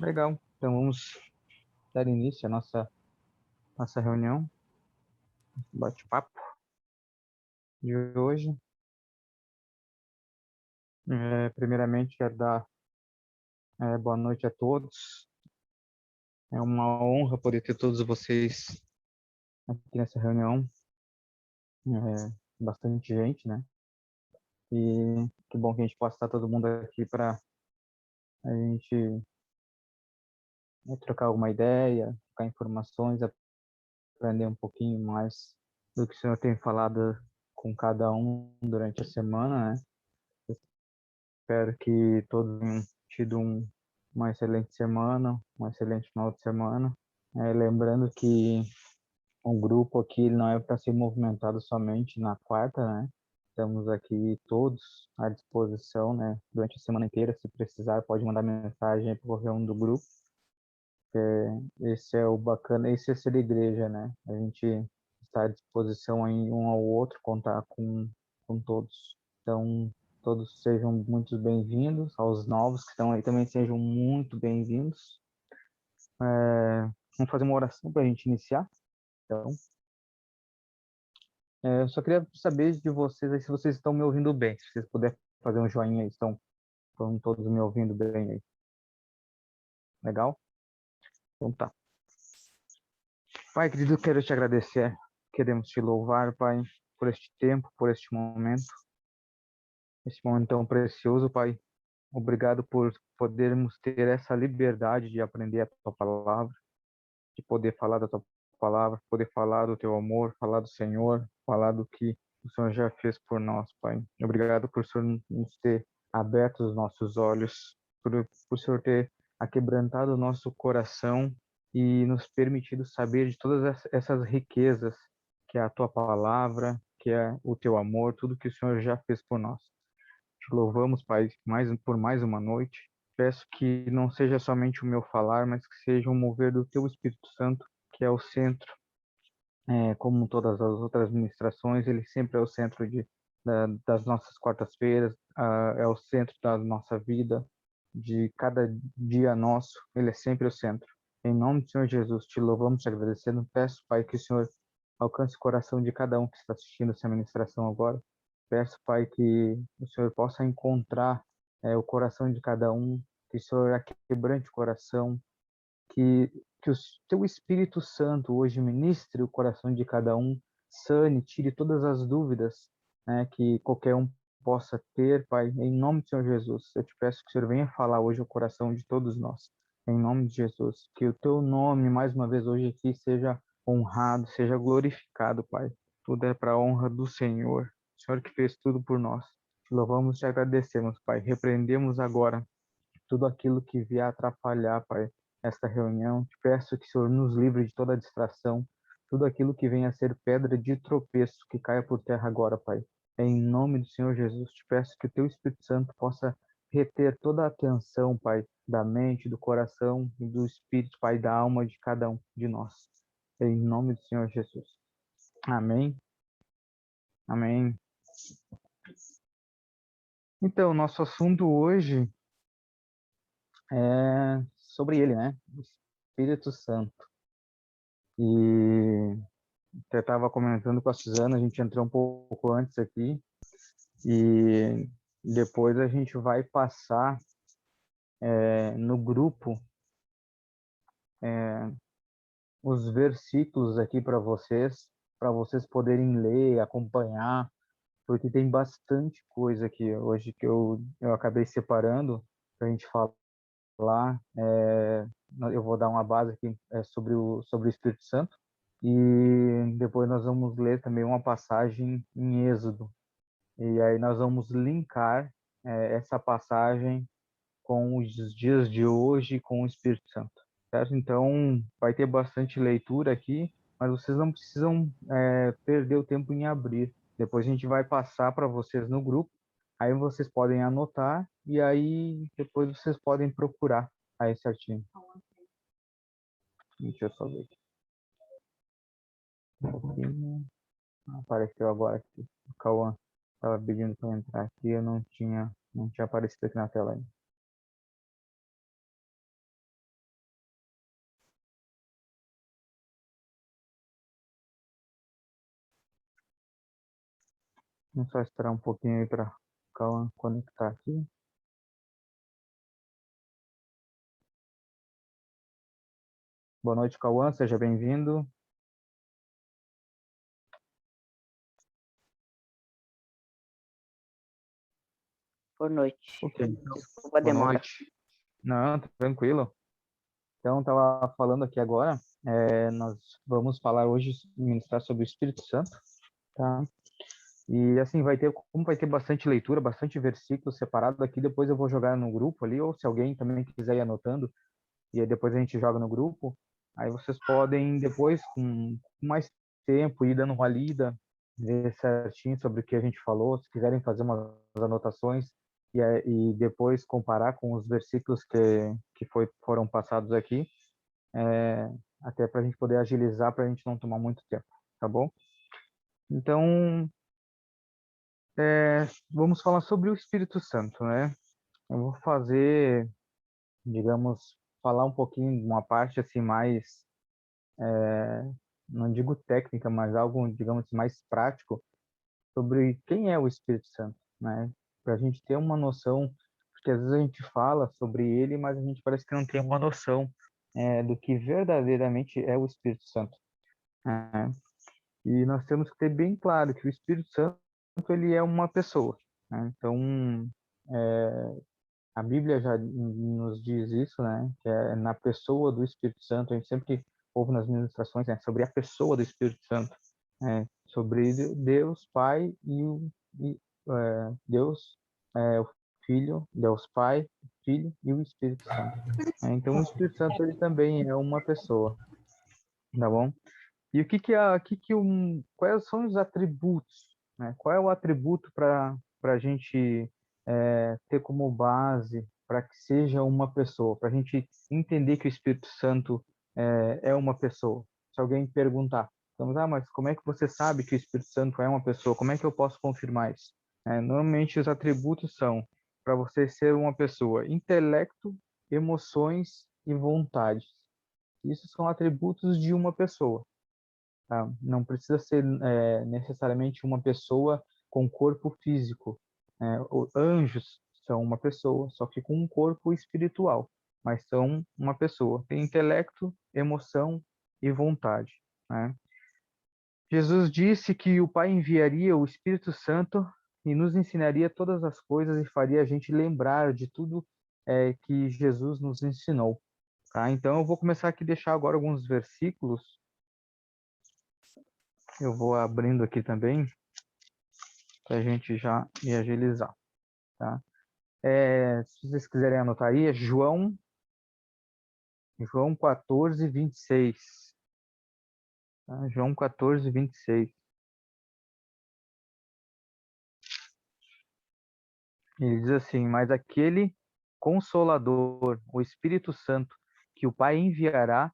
Legal. Então vamos dar início à nossa reunião, bate-papo de hoje. Primeiramente, quero dar boa noite a todos. É uma honra poder ter todos vocês aqui nessa reunião. Bastante gente, né? E que bom que a gente possa estar todo mundo aqui para a gente trocar alguma ideia, trocar informações, aprender um pouquinho mais do que o senhor tem falado com cada um durante a semana, né? Espero que todos tenham tido uma excelente semana, um excelente final de semana. Lembrando que o grupo aqui não é para ser movimentado somente na quarta, né? Estamos aqui todos à disposição, né? Durante a semana inteira, se precisar, pode mandar mensagem para qualquer um do grupo. Esse é o bacana, esse é ser igreja, né? A gente está à disposição em um ao outro, contar com todos. Então, todos sejam muito bem-vindos, aos novos que estão aí também sejam muito bem-vindos. Vamos fazer uma oração para a gente iniciar. Então, eu só queria saber de vocês aí se vocês estão me ouvindo bem. Se vocês puderem fazer um joinha aí, estão todos me ouvindo bem aí. Legal? Então tá. Pai querido, eu quero te agradecer. Queremos te louvar, Pai, por este tempo, por este momento tão precioso, Pai. Obrigado por podermos ter essa liberdade de aprender a tua palavra, de poder falar da tua palavra, poder falar do teu amor, falar do Senhor, falar do que o Senhor já fez por nós, Pai. Obrigado por o Senhor nos ter aberto os nossos olhos, por o Senhor ter aquebrantado o nosso coração e nos permitido saber de todas essas riquezas que é a tua palavra, que é o teu amor, tudo que o Senhor já fez por nós. Te louvamos, Pai, por mais uma noite. Peço que não seja somente o meu falar, mas que seja um mover do Teu Espírito Santo, que é o centro, como todas as outras ministrações, ele sempre é o centro das nossas quartas-feiras, é o centro da nossa vida, de cada dia nosso, ele é sempre o centro. Em nome do Senhor Jesus, te louvamos, te agradecendo. Peço, Pai, que o Senhor alcance o coração de cada um que está assistindo essa ministração agora. Peço, Pai, que o Senhor possa encontrar o coração de cada um, que o Senhor quebrante o coração, que o teu Espírito Santo hoje ministre o coração de cada um, sane, tire todas as dúvidas, né, que qualquer um possa ter, Pai, em nome do Senhor Jesus. Eu te peço que o Senhor venha falar hoje o coração de todos nós, em nome de Jesus. Que o teu nome, mais uma vez hoje aqui, seja honrado, seja glorificado, Pai. Tudo é para a honra do Senhor. O Senhor que fez tudo por nós. Te louvamos e te agradecemos, Pai. Repreendemos agora tudo aquilo que vier atrapalhar, Pai, esta reunião. Te peço que o Senhor nos livre de toda distração, tudo aquilo que venha a ser pedra de tropeço, que caia por terra agora, Pai. Em nome do Senhor Jesus, te peço que o Teu Espírito Santo possa reter toda a atenção, Pai, da mente, do coração e do espírito, Pai, da alma de cada um de nós. Em nome do Senhor Jesus. Amém. Amém. Então, nosso assunto hoje é sobre ele, né? O Espírito Santo. E eu estava comentando com a Suzana, a gente entrou um pouco antes aqui, e depois a gente vai passar no grupo os versículos aqui para vocês poderem ler, acompanhar, porque tem bastante coisa aqui hoje que eu acabei separando para a gente falar. Eu vou dar uma base aqui sobre o Espírito Santo, e depois nós vamos ler também uma passagem em Êxodo. E aí nós vamos linkar essa passagem com os dias de hoje, com o Espírito Santo, certo? Então, vai ter bastante leitura aqui, mas vocês não precisam perder o tempo em abrir. Depois a gente vai passar para vocês no grupo, aí vocês podem anotar e aí depois vocês podem procurar aí certinho. Deixa eu só ver aqui um pouquinho. Apareceu agora aqui. O Cauã estava pedindo para entrar aqui, eu não tinha aparecido aqui na tela ainda. Vamos só esperar um pouquinho aí para Cauã conectar aqui. Boa noite, Cauã, seja bem-vindo. Boa noite. Ok, Desculpa a boa demora. noite. Não, tranquilo. Então, estava falando aqui agora, nós vamos falar hoje, ministrar sobre o Espírito Santo, tá? E assim, como vai ter bastante leitura, bastante versículo separado aqui, depois eu vou jogar no grupo ali, ou se alguém também quiser ir anotando, e aí depois a gente joga no grupo, aí vocês podem depois, com mais tempo, ir dando uma lida, ver certinho sobre o que a gente falou, se quiserem fazer umas anotações, e depois comparar com os versículos que foram passados aqui, até para a gente poder agilizar, para a gente não tomar muito tempo, tá bom? Então, vamos falar sobre o Espírito Santo, né? Eu vou fazer, digamos, falar um pouquinho de uma parte assim mais, não digo técnica, mas algo, digamos, mais prático sobre quem é o Espírito Santo, né? Para a gente ter uma noção, porque às vezes a gente fala sobre ele, mas a gente parece que não tem uma noção do que verdadeiramente é o Espírito Santo, né? E nós temos que ter bem claro que o Espírito Santo ele é uma pessoa, né? Então, a Bíblia já nos diz isso, né? Que é na pessoa do Espírito Santo. A gente sempre ouve nas ministrações, né? Sobre a pessoa do Espírito Santo, sobre Deus Pai Deus o Filho, Deus Pai, o Filho e o Espírito Santo. Então, o Espírito Santo ele também é uma pessoa, tá bom? E quais são os atributos, né? Qual é o atributo para a gente ter como base para que seja uma pessoa, para a gente entender que o Espírito Santo é uma pessoa? Se alguém perguntar, então, mas como é que você sabe que o Espírito Santo é uma pessoa? Como é que eu posso confirmar isso? Normalmente os atributos são para você ser uma pessoa: intelecto, emoções e vontade. Isso são atributos de uma pessoa. Tá? Não precisa ser necessariamente uma pessoa com corpo físico. Anjos são uma pessoa, só que com um corpo espiritual, mas são uma pessoa. Tem intelecto, emoção e vontade, né? Jesus disse que o Pai enviaria o Espírito Santo e nos ensinaria todas as coisas e faria a gente lembrar de tudo que Jesus nos ensinou. Tá? Então eu vou começar aqui a deixar agora alguns versículos. Eu vou abrindo aqui também para a gente já ir agilizar, tá? Se vocês quiserem anotar aí, é João 14, 26. Tá? João 14, 26. Ele diz assim: mas aquele Consolador, o Espírito Santo, que o Pai enviará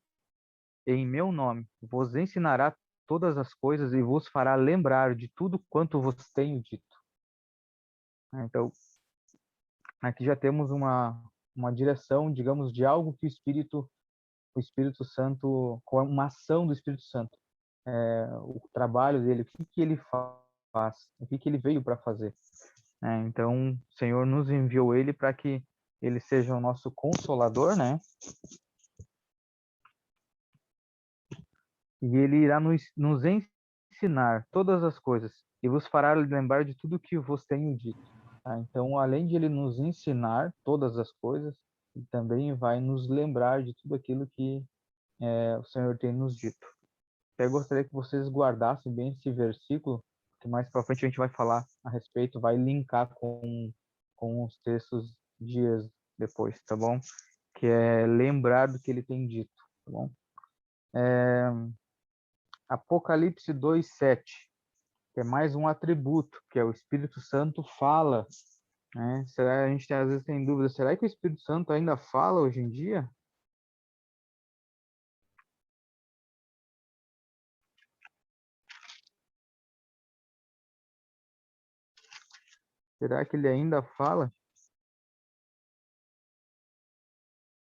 em meu nome, vos ensinará todas as coisas e vos fará lembrar de tudo quanto vos tenho dito. Então, aqui já temos uma direção, digamos, de algo que o Espírito Santo, com uma ação do Espírito Santo, o trabalho dele, o que que ele faz, o que que ele veio para fazer. Então, o Senhor nos enviou ele para que ele seja o nosso consolador, né? E ele irá nos ensinar todas as coisas e vos fará lembrar de tudo que vos tenho dito. Tá? Então, além de ele nos ensinar todas as coisas, ele também vai nos lembrar de tudo aquilo que o Senhor tem nos dito. Eu gostaria que vocês guardassem bem esse versículo, que mais para frente a gente vai falar a respeito, vai linkar com os textos dias depois, tá bom? Que é lembrar do que ele tem dito, tá bom? Apocalipse 2:7, que é mais um atributo, que é o Espírito Santo fala, né? A gente às vezes tem dúvida, será que o Espírito Santo ainda fala hoje em dia? Será que ele ainda fala?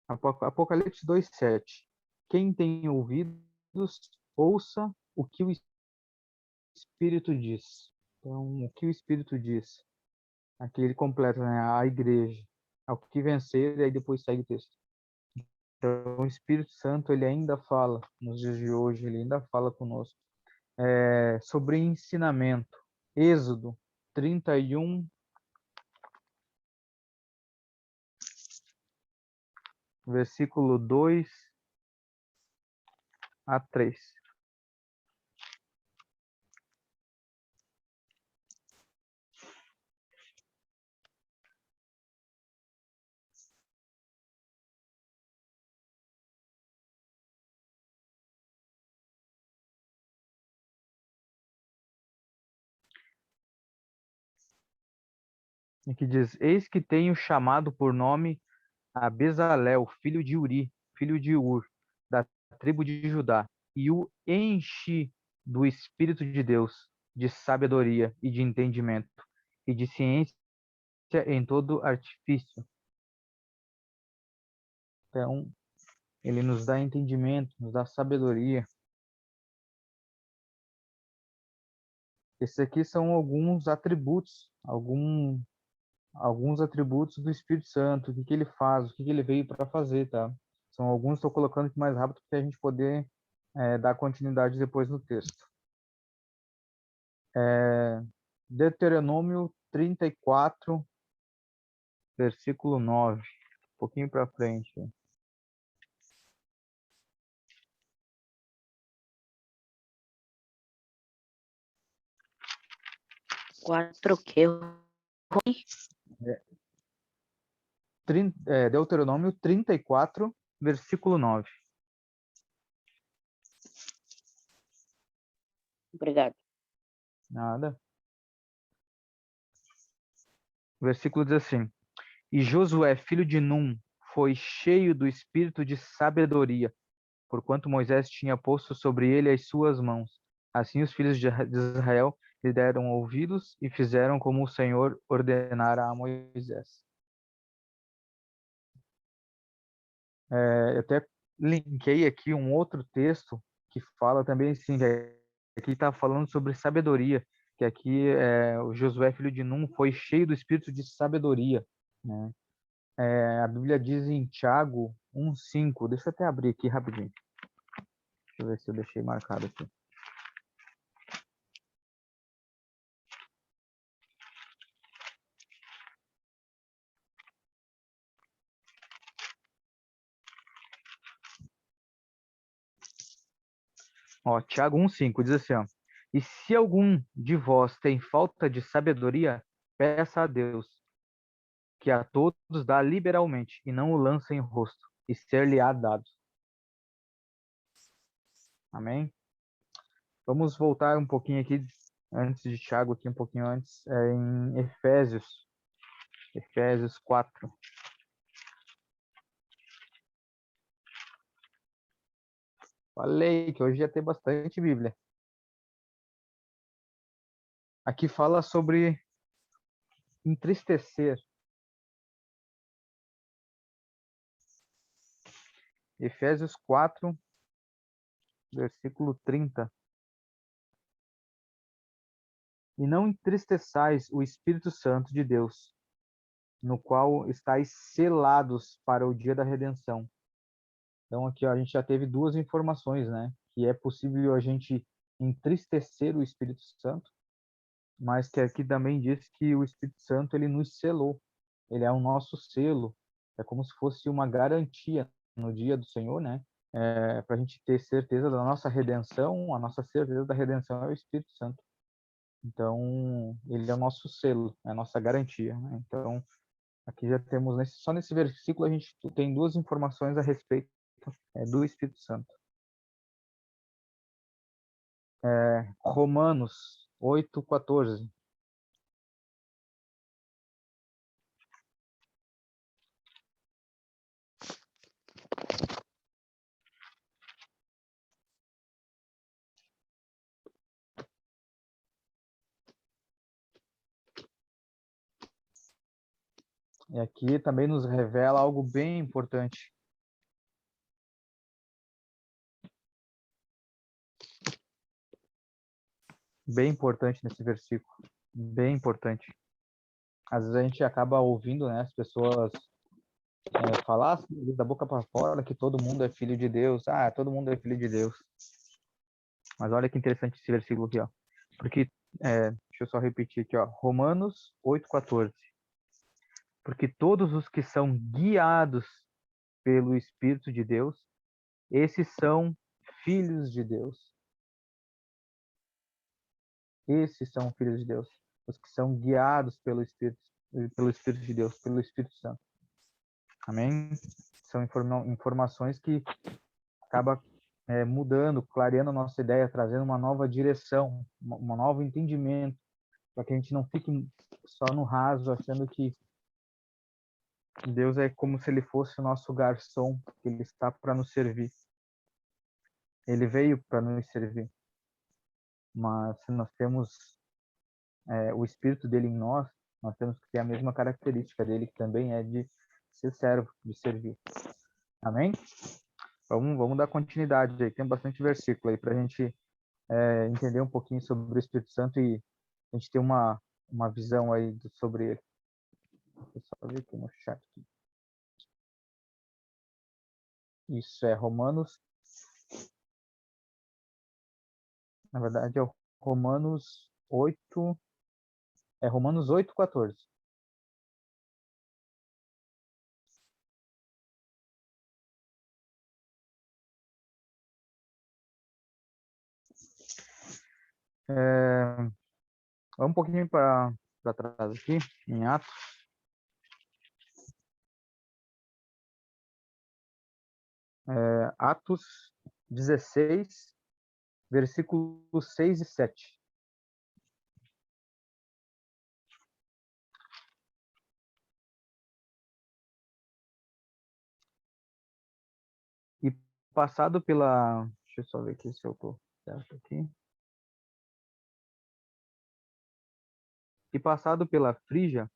Apocalipse 2:7. Quem tem ouvidos, ouça o que o Espírito diz. Então, o que o Espírito diz? Aqui ele completa, né? A igreja. Ao que vencer, e aí depois segue o texto. Então, o Espírito Santo, ele ainda fala, nos dias de hoje, ele ainda fala conosco. Sobre ensinamento. Êxodo 31, versículo 2 a 3. Aqui diz: Eis que tenho chamado por nome a Bezalel, filho de Uri, filho de Ur, da tribo de Judá, e o enchi do Espírito de Deus, de sabedoria e de entendimento, e de ciência em todo artifício. Então, ele nos dá entendimento, nos dá sabedoria. Esses aqui são alguns atributos, alguns atributos do Espírito Santo, o que que ele faz, o que que ele veio para fazer, tá? São alguns, estou colocando aqui mais rápido para a gente poder dar continuidade depois no texto. Deuteronômio 34, versículo 9. Um pouquinho para frente. 4 que Deuteronômio 34, versículo 9. Obrigado. Nada. O versículo diz assim: E Josué, filho de Num, foi cheio do espírito de sabedoria, porquanto Moisés tinha posto sobre ele as suas mãos. Assim os filhos de Israel lhe deram ouvidos e fizeram como o Senhor ordenara a Moisés. Eu até linkei aqui um outro texto que fala também assim, aqui está falando sobre sabedoria, que aqui o Josué, filho de Num, foi cheio do espírito de sabedoria, né? A Bíblia diz em Tiago 1:5, deixa eu até abrir aqui rapidinho, deixa eu ver se eu deixei marcado aqui. Ó, Tiago 1:5 diz assim, ó: E se algum de vós tem falta de sabedoria, peça a Deus, que a todos dá liberalmente, e não o lança em rosto, e ser-lhe-á dado. Amém? Vamos voltar um pouquinho aqui, antes de Tiago, aqui um pouquinho antes, em Efésios 4. Falei que hoje ia ter bastante Bíblia. Aqui fala sobre entristecer. Efésios 4, versículo 30. E não entristeçais o Espírito Santo de Deus, no qual estáis selados para o dia da redenção. Então aqui ó, a gente já teve duas informações, né? Que é possível a gente entristecer o Espírito Santo, mas que aqui também diz que o Espírito Santo ele nos selou. Ele é o nosso selo. É como se fosse uma garantia no dia do Senhor, né? Para a gente ter certeza da nossa redenção, a nossa certeza da redenção é o Espírito Santo. Então, ele é o nosso selo, é a nossa garantia, né? Então, aqui já temos, só nesse versículo, a gente tem duas informações a respeito do Espírito Santo. Romanos 8:14. E aqui também nos revela algo bem importante. Bem importante nesse versículo. bem importante. Às vezes a gente acaba ouvindo, né, as pessoas falar assim, da boca para fora que todo mundo é filho de Deus. Ah, todo mundo é filho de Deus. Mas olha que interessante esse versículo aqui, ó. Porque, deixa eu só repetir aqui, ó. Romanos 8,14. Porque todos os que são guiados pelo Espírito de Deus, esses são filhos de Deus. Esses são filhos de Deus. Os que são guiados pelo Espírito de Deus, pelo Espírito Santo. Amém? São informações que acaba mudando, clareando a nossa ideia, trazendo uma nova direção, um novo entendimento, para que a gente não fique só no raso, achando que Deus é como se ele fosse o nosso garçom, que ele está para nos servir. Ele veio para nos servir. Mas se nós temos o Espírito dele em nós, nós temos que ter a mesma característica dele, que também é de ser servo, de servir. Amém? Vamos dar continuidade aí. Tem bastante versículo aí para a gente entender um pouquinho sobre o Espírito Santo e a gente ter uma visão aí sobre ele. Deixa eu só ver aqui no chat. Isso é Romanos. Na verdade, é Romanos 8. É Romanos 8,14. Vamos um pouquinho para trás aqui, em Atos. Atos 16, versículos 6 e 7. E passado pela... Deixa eu só ver aqui se eu estou certo aqui. E passado pela Frígia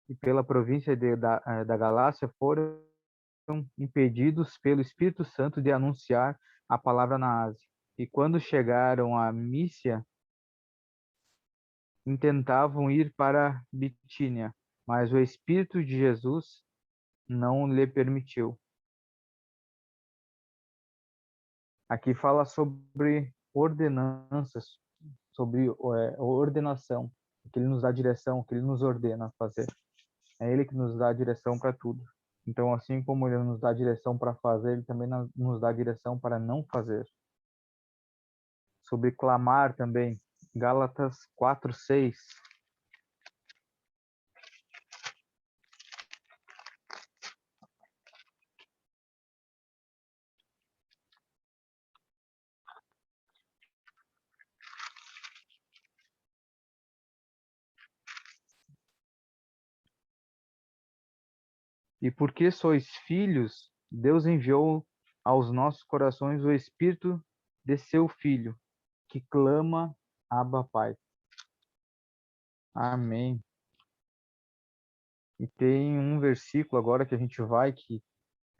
e pela província da Galácia, foram impedidos pelo Espírito Santo de anunciar a palavra na Ásia. E quando chegaram a Mísia, intentavam ir para Bitínia, mas o Espírito de Jesus não lhe permitiu. Aqui fala sobre ordenanças, sobre ordenação, que ele nos dá direção, que ele nos ordena a fazer. É ele que nos dá a direção para tudo. Então, assim como ele nos dá a direção para fazer, ele também nos dá a direção para não fazer. Sobre clamar também, Gálatas 4:6. E porque sois filhos, Deus enviou aos nossos corações o Espírito de seu Filho, que clama, Abba, Pai. Amém. E tem um versículo agora que a gente vai, que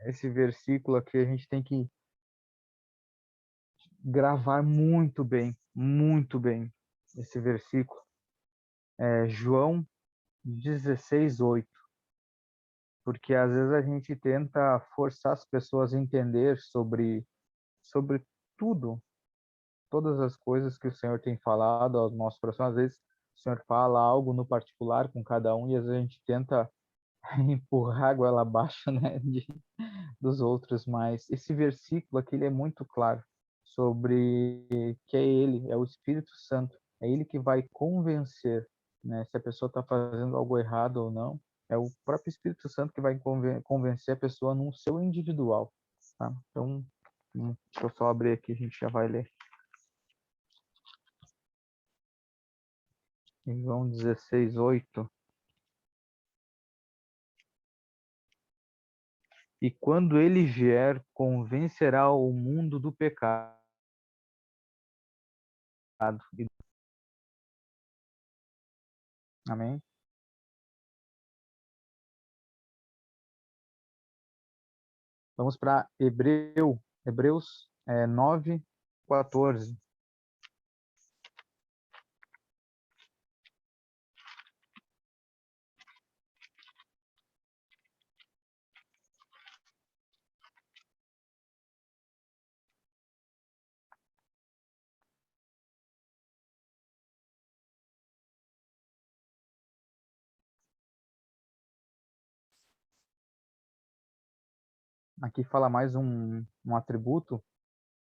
esse versículo aqui a gente tem que gravar muito bem esse versículo. É João 16:8. Porque às vezes a gente tenta forçar as pessoas a entender sobre tudo, todas as coisas que o Senhor tem falado aos nossos corações. Às vezes o Senhor fala algo no particular com cada um e às vezes a gente tenta empurrar a goela abaixo, né, dos outros, mas esse versículo aqui ele é muito claro sobre que é ele, é o Espírito Santo, é ele que vai convencer, né, se a pessoa está fazendo algo errado ou não. É o próprio Espírito Santo que vai convencer a pessoa no seu individual, tá? Então, deixa eu só abrir aqui, a gente já vai ler. Em João 16:8. E quando ele vier, convencerá o mundo do pecado. Amém? Vamos para Hebreus 9:14. Aqui fala mais um atributo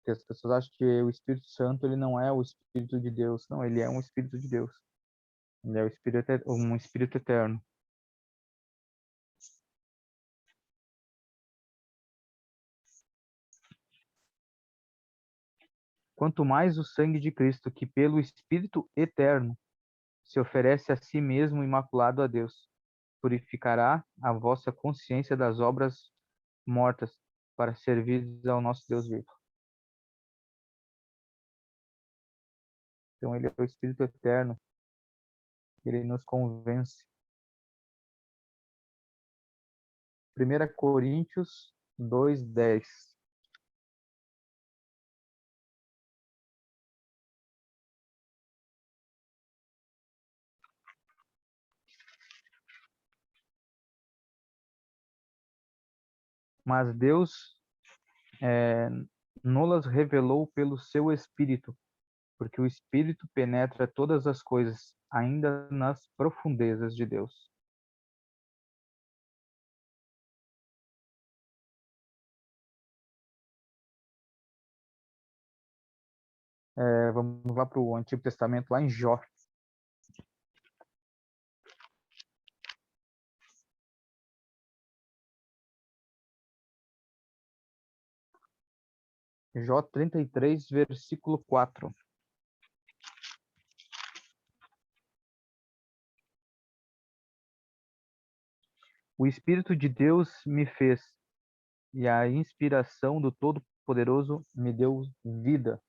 que as pessoas acham que o Espírito Santo ele não é o Espírito de Deus. Não, ele é um Espírito de Deus. Ele é um Espírito eterno. Quanto mais o sangue de Cristo, que pelo Espírito eterno se oferece a si mesmo imaculado a Deus, purificará a vossa consciência das obras mortas para servir ao nosso Deus vivo. Então ele é o Espírito eterno, ele nos convence. 1 Coríntios 2:10. Mas Deus nos revelou pelo seu Espírito, porque o Espírito penetra todas as coisas, ainda nas profundezas de Deus. Vamos lá para o Antigo Testamento, lá em Jó. Jó 33, versículo 4. O Espírito de Deus me fez, e a inspiração do Todo-Poderoso me deu vida.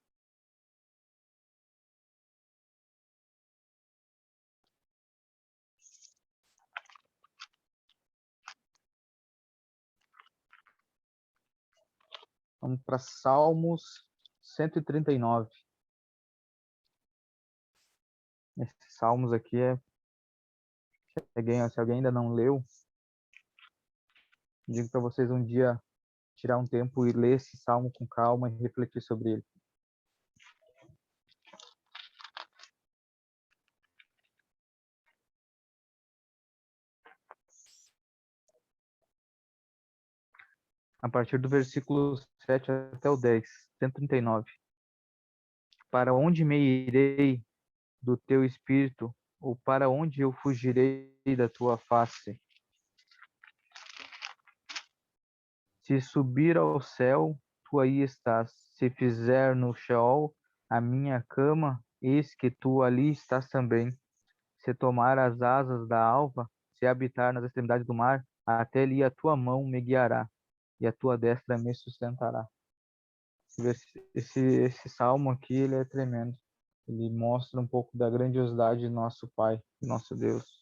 Vamos para Salmos 139. Esses salmos aqui se alguém ainda não leu, digo para vocês um dia tirar um tempo e ler esse salmo com calma e refletir sobre ele. A partir do versículo 7 até o 10, 139. Para onde me irei do teu espírito, ou para onde eu fugirei da tua face? Se subir ao céu, tu aí estás. Se fizer no Sheol a minha cama, eis que tu ali estás também. Se tomar as asas da alva, se habitar nas extremidades do mar, até ali a tua mão me guiará, e a tua destra me sustentará. Esse salmo aqui, ele é tremendo. Ele mostra um pouco da grandiosidade de nosso Pai, nosso Deus.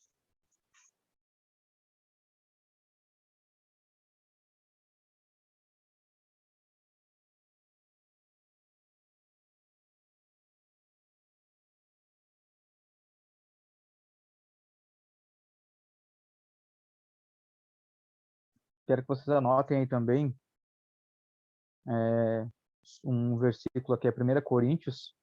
Quero que vocês anotem aí também um versículo aqui, é 1 Coríntios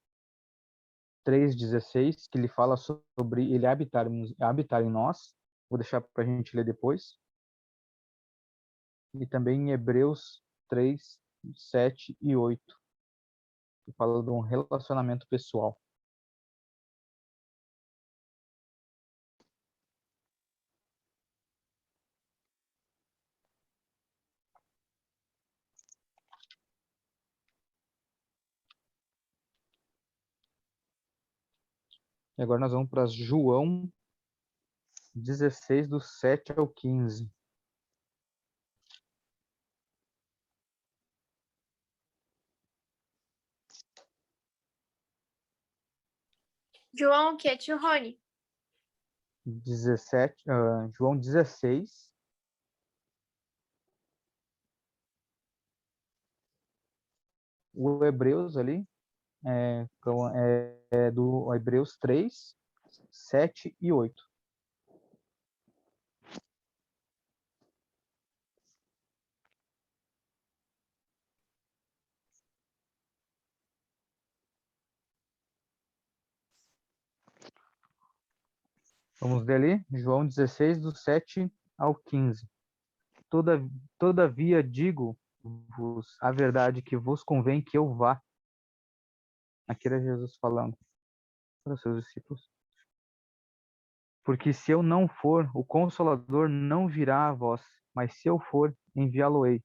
3:16, que ele fala sobre ele habitar em nós. Vou deixar para a gente ler depois. E também em Hebreus 3, 7 e 8, que fala de um relacionamento pessoal. E agora nós vamos para João 16, do 7 ao 15. João, o que é tio Rony? 17, João 16, o Hebreus ali, do Hebreus 3, 7 e 8. Vamos ler ali, João 16, do 7 ao 15. Todavia digo-vos a verdade que vos convém que eu vá. Aqui era Jesus falando para os seus discípulos. Porque se eu não for, o Consolador não virá a vós, mas se eu for, enviá-lo-ei.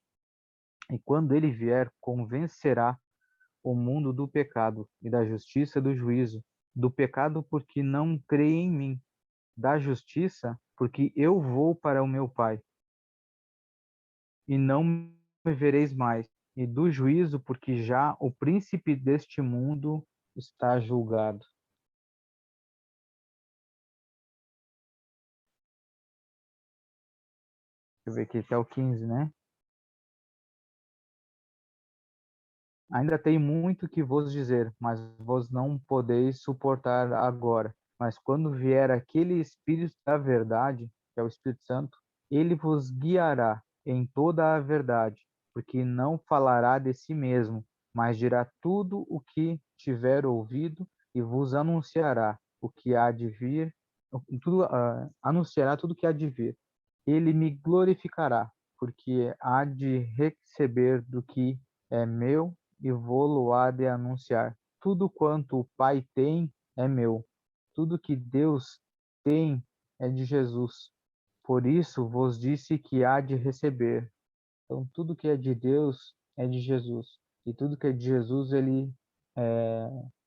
E quando ele vier, convencerá o mundo do pecado e da justiça e do juízo. Do pecado, porque não crê em mim. Da justiça, porque eu vou para o meu Pai, e não me vereis mais. E do juízo, porque já o príncipe deste mundo está julgado. Deixa eu ver aqui até o 15, né? Ainda tem muito que vos dizer, mas vos não podeis suportar agora. Mas quando vier aquele Espírito da verdade, que é o Espírito Santo, ele vos guiará em toda a verdade, porque não falará de si mesmo, mas dirá tudo o que tiver ouvido e vos anunciará o que há de vir, anunciará tudo o que há de vir. Ele me glorificará, porque há de receber do que é meu e vou-lo há de anunciar. Tudo quanto o Pai tem é meu. Tudo que Deus tem é de Jesus. Por isso vos disse que há de receber. Então, tudo que é de Deus é de Jesus. E tudo que é de Jesus, ele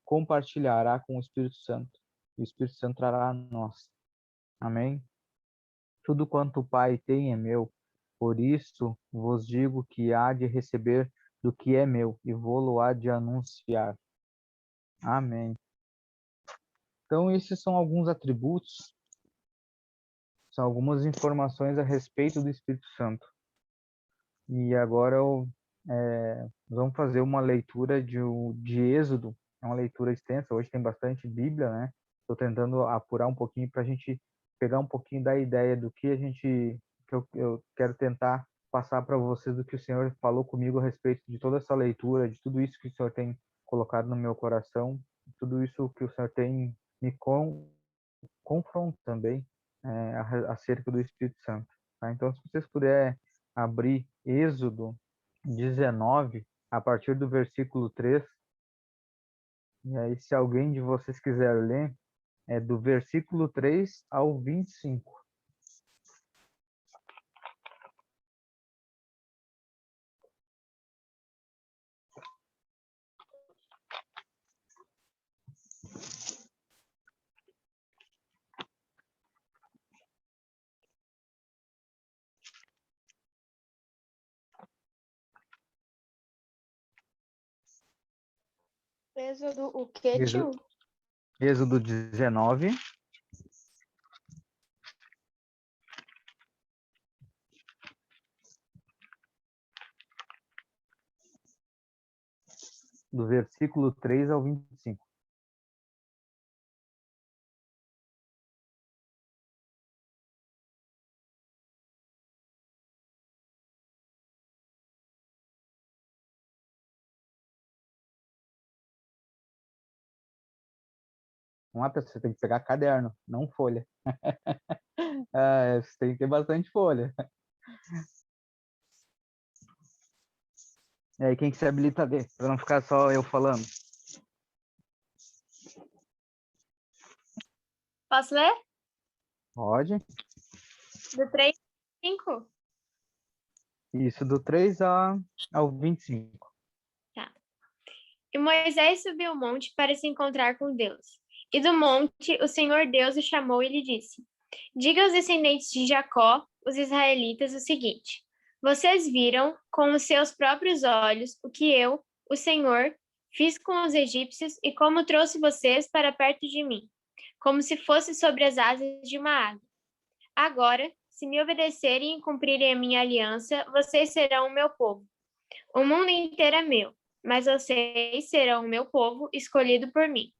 compartilhará com o Espírito Santo. E o Espírito Santo trará a nós. Amém? Tudo quanto o Pai tem é meu. Por isso vos digo que há de receber do que é meu, e vou-lo há de anunciar. Amém. Então, esses são alguns atributos, são algumas informações a respeito do Espírito Santo. E agora vamos fazer uma leitura de Êxodo. É uma leitura extensa, hoje tem bastante Bíblia, né? Estou tentando apurar um pouquinho para a gente pegar um pouquinho da ideia do que eu quero tentar passar para vocês, do que o Senhor falou comigo a respeito de toda essa leitura, de tudo isso que o Senhor tem colocado no meu coração, tudo isso que o Senhor tem me confrontado também acerca do Espírito Santo. Tá? Então, se vocês puderem abrir Êxodo 19, a partir do versículo 3, e aí se alguém de vocês quiser ler, é do versículo 3 ao 25. Êxodo o quê, Êxodo, tio? Êxodo 19, do versículo 3 ao 25. Uma pessoa, você tem que pegar caderno, não folha. Você tem que ter bastante folha. E aí, quem que se habilita a ler? Para não ficar só eu falando. Posso ler? Pode. Do 3 ao 5? Isso, do 3 ao 25. Tá. E Moisés subiu o monte para se encontrar com Deus. E do monte o Senhor Deus o chamou e lhe disse: Diga aos descendentes de Jacó, os israelitas, o seguinte: Vocês viram com os seus próprios olhos o que eu, o Senhor, fiz com os egípcios e como trouxe vocês para perto de mim, como se fosse sobre as asas de uma águia. Agora, se me obedecerem e cumprirem a minha aliança, vocês serão o meu povo. O mundo inteiro é meu, mas vocês serão o meu povo, escolhido por mim.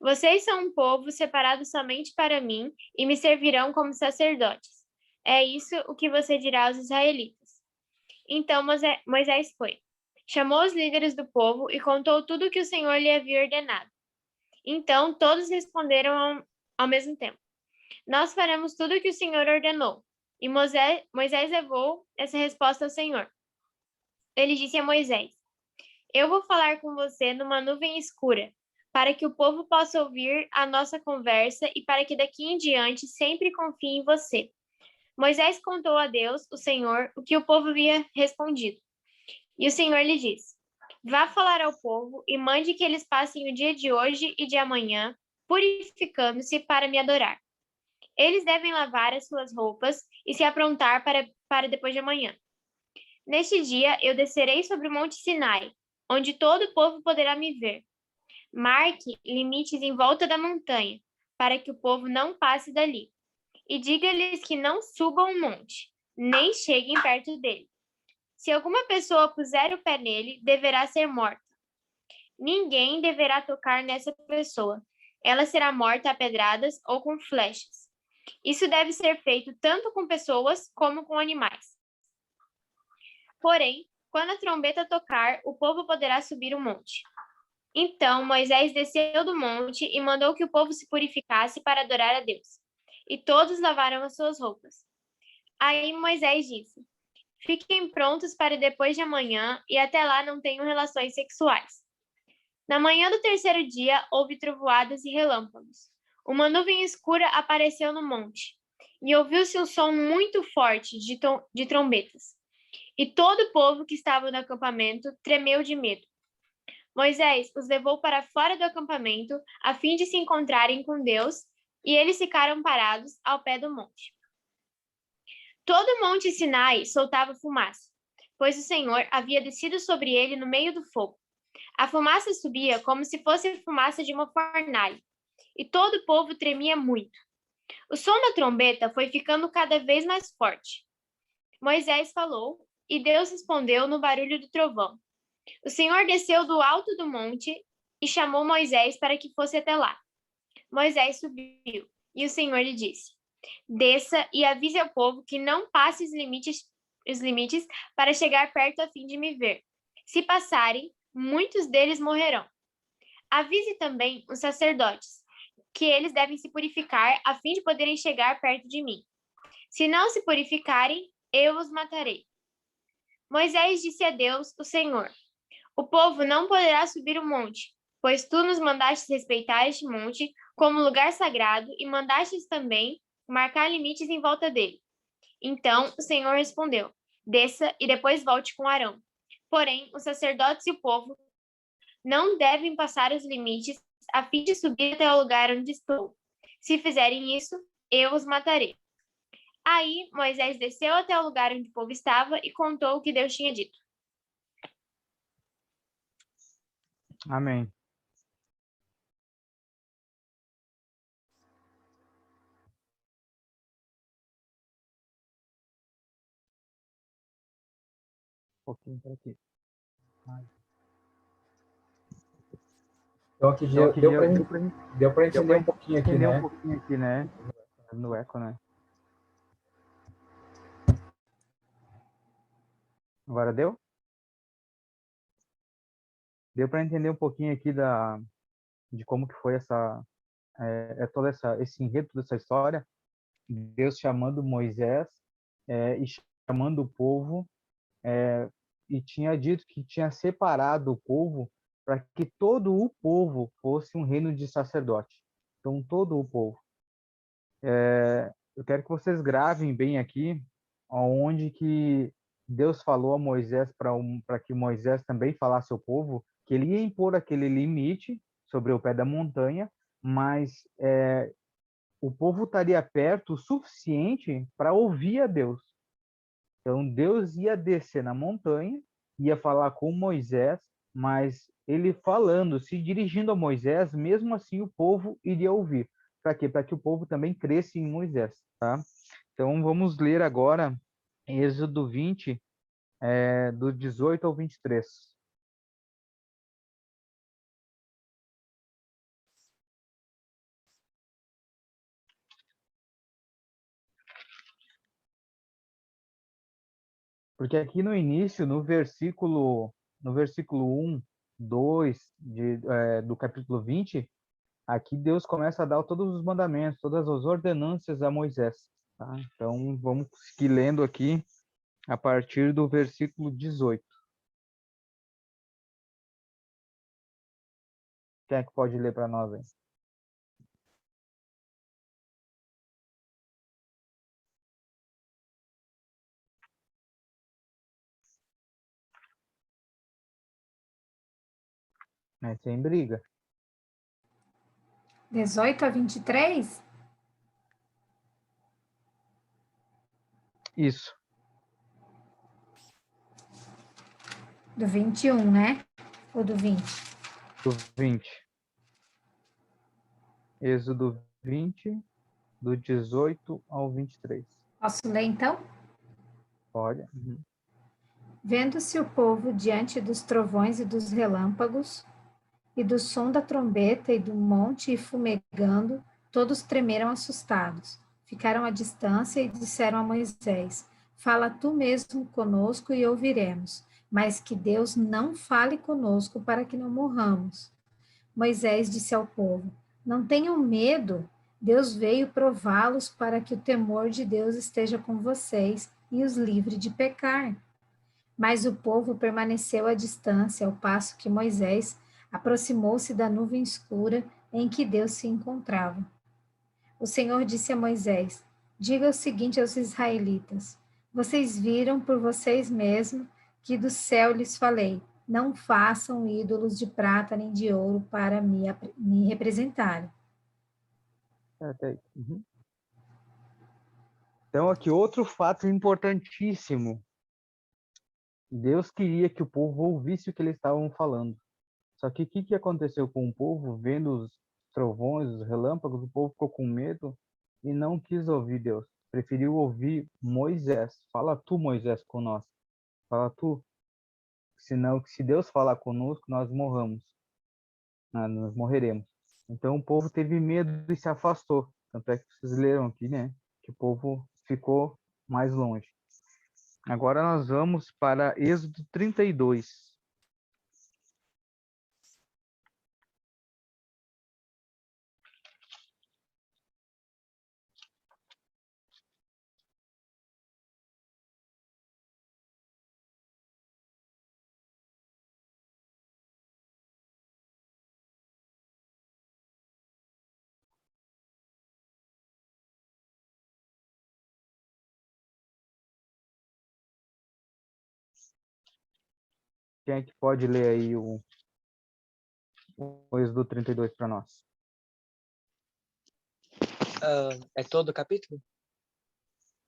Vocês são um povo separado somente para mim e me servirão como sacerdotes. É isso o que você dirá aos israelitas. Então Moisés foi. Chamou os líderes do povo e contou tudo o que o Senhor lhe havia ordenado. Então todos responderam ao mesmo tempo: Nós faremos tudo o que o Senhor ordenou. E Moisés levou essa resposta ao Senhor. Ele disse a Moisés: Eu vou falar com você numa nuvem escura, para que o povo possa ouvir a nossa conversa e para que daqui em diante sempre confie em você. Moisés contou a Deus, o Senhor, o que o povo havia respondido. E o Senhor lhe disse: Vá falar ao povo e mande que eles passem o dia de hoje e de amanhã purificando-se para me adorar. Eles devem lavar as suas roupas e se aprontar para depois de amanhã. Neste dia eu descerei sobre o Monte Sinai, onde todo o povo poderá me ver. Marque limites em volta da montanha, para que o povo não passe dali. E diga-lhes que não subam o monte, nem cheguem perto dele. Se alguma pessoa puser o pé nele, deverá ser morta. Ninguém deverá tocar nessa pessoa. Ela será morta a pedradas ou com flechas. Isso deve ser feito tanto com pessoas como com animais. Porém, quando a trombeta tocar, o povo poderá subir o monte. Então Moisés desceu do monte e mandou que o povo se purificasse para adorar a Deus. E todos lavaram as suas roupas. Aí Moisés disse: Fiquem prontos para depois de amanhã e até lá não tenham relações sexuais. Na manhã do terceiro dia, houve trovoadas e relâmpagos. Uma nuvem escura apareceu no monte, e ouviu-se um som muito forte de trombetas. E todo o povo que estava no acampamento tremeu de medo. Moisés os levou para fora do acampamento, a fim de se encontrarem com Deus, e eles ficaram parados ao pé do monte. Todo o monte Sinai soltava fumaça, pois o Senhor havia descido sobre ele no meio do fogo. A fumaça subia como se fosse a fumaça de uma fornalha, e todo o povo tremia muito. O som da trombeta foi ficando cada vez mais forte. Moisés falou, e Deus respondeu no barulho do trovão. O Senhor desceu do alto do monte e chamou Moisés para que fosse até lá. Moisés subiu, e o Senhor lhe disse: Desça e avise ao povo que não passe os limites para chegar perto a fim de me ver. Se passarem, muitos deles morrerão. Avise também os sacerdotes que eles devem se purificar a fim de poderem chegar perto de mim. Se não se purificarem, eu os matarei. Moisés disse a Deus, o Senhor: O povo não poderá subir o monte, pois tu nos mandaste respeitar este monte como lugar sagrado e mandastes também marcar limites em volta dele. Então o Senhor respondeu: Desça e depois volte com Arão. Porém, os sacerdotes e o povo não devem passar os limites a fim de subir até o lugar onde estou. Se fizerem isso, eu os matarei. Aí Moisés desceu até o lugar onde o povo estava e contou o que Deus tinha dito. Amém. Um pouquinho para aqui. Então aqui Então, deu para entender um pouquinho aqui, entender né? um pouquinho aqui, né? No eco, né? Agora deu? Deu para entender um pouquinho aqui de como que foi todo esse enredo dessa história. Deus chamando Moisés e chamando o povo e tinha dito que tinha separado o povo para que todo o povo fosse um reino de sacerdote. Então, todo o povo. Eu quero que vocês gravem bem aqui onde que Deus falou a Moisés para que Moisés também falasse ao povo que ele ia impor aquele limite sobre o pé da montanha, mas o povo estaria perto o suficiente para ouvir a Deus. Então Deus ia descer na montanha, ia falar com Moisés, mas ele falando, se dirigindo a Moisés, mesmo assim o povo iria ouvir. Para quê? Para que o povo também cresça em Moisés, tá? Então vamos ler agora Êxodo 20, do 18 ao 23. Porque aqui no início, no versículo 1, 2 do capítulo 20, aqui Deus começa a dar todos os mandamentos, todas as ordenanças a Moisés. Tá? Então, vamos seguir lendo aqui a partir do versículo 18. Quem é que pode ler para nós aí? É sem briga. 18 a 23? Isso. Do 21, né? Ou do 20? Do 20. Êxodo 20, do 18 ao 23. Posso ler, então? Pode. Uhum. Vendo-se o povo diante dos trovões e dos relâmpagos, e do som da trombeta e do monte fumegando, todos tremeram assustados. Ficaram à distância e disseram a Moisés: Fala tu mesmo conosco e ouviremos, mas que Deus não fale conosco para que não morramos. Moisés disse ao povo: Não tenham medo, Deus veio prová-los para que o temor de Deus esteja com vocês e os livre de pecar. Mas o povo permaneceu à distância, ao passo que Moisés aproximou-se da nuvem escura em que Deus se encontrava. O Senhor disse a Moisés: Diga o seguinte aos israelitas: Vocês viram por vocês mesmos que do céu lhes falei: Não façam ídolos de prata nem de ouro para me representarem. Até aí. Uhum. Então, aqui outro fato importantíssimo. Deus queria que o povo ouvisse o que eles estavam falando. Só que o que aconteceu com o povo? Vendo os trovões, os relâmpagos, o povo ficou com medo e não quis ouvir Deus. Preferiu ouvir Moisés. Fala tu, Moisés, conosco. Fala tu. Senão, se Deus falar conosco, nós morramos. Nós morreremos. Então o povo teve medo e se afastou. Tanto é que vocês leram aqui, né? Que o povo ficou mais longe. Agora nós vamos para Êxodo 32. Quem é que pode ler aí o Êxodo 32 para nós? É todo o capítulo?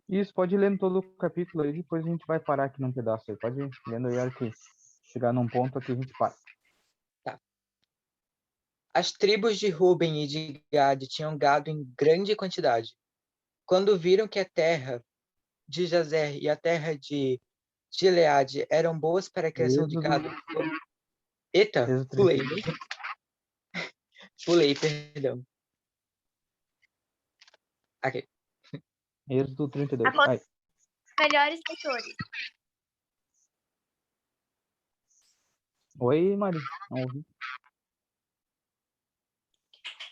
Isso, pode ir lendo todo o capítulo aí, depois a gente vai parar aqui num pedaço aí. Pode ir lendo aí, hora que chegar num ponto aqui a gente para. As tribos de Ruben e de Gade tinham gado em grande quantidade. Quando viram que a terra de Jazer e a terra de Gileade eram boas para a criação de gado... Eita, Êxodo pulei. 32. Pulei, perdão. Aqui. Êxodo 32. Aponta Aí. os melhores leitores. Oi, Mari. Não ouvi.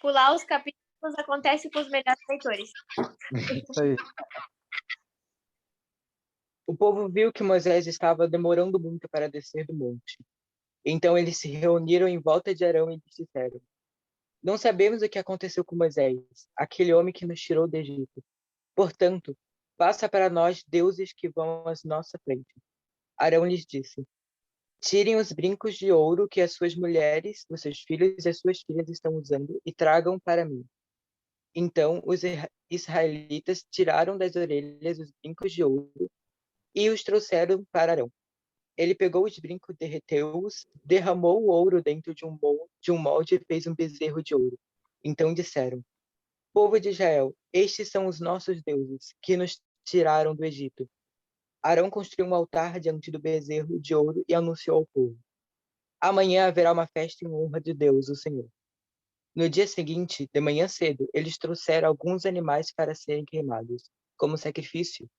Pular os capítulos acontece com os melhores leitores. Isso aí. O povo viu que Moisés estava demorando muito para descer do monte. Então eles se reuniram em volta de Arão e lhes disseram: Não sabemos o que aconteceu com Moisés, aquele homem que nos tirou do Egito. Portanto, faça para nós deuses que vão à nossa frente. Arão lhes disse: Tirem os brincos de ouro que as suas mulheres, os seus filhos e as suas filhas estão usando e tragam para mim. Então os israelitas tiraram das orelhas os brincos de ouro e os trouxeram para Arão. Ele pegou os brincos, derreteu-os, derramou o ouro dentro de um molde e fez um bezerro de ouro. Então disseram: Povo de Israel, estes são os nossos deuses, que nos tiraram do Egito. Arão construiu um altar diante do bezerro de ouro e anunciou ao povo: Amanhã haverá uma festa em honra de Deus, o Senhor. No dia seguinte, de manhã cedo, eles trouxeram alguns animais para serem queimados, como sacrifício,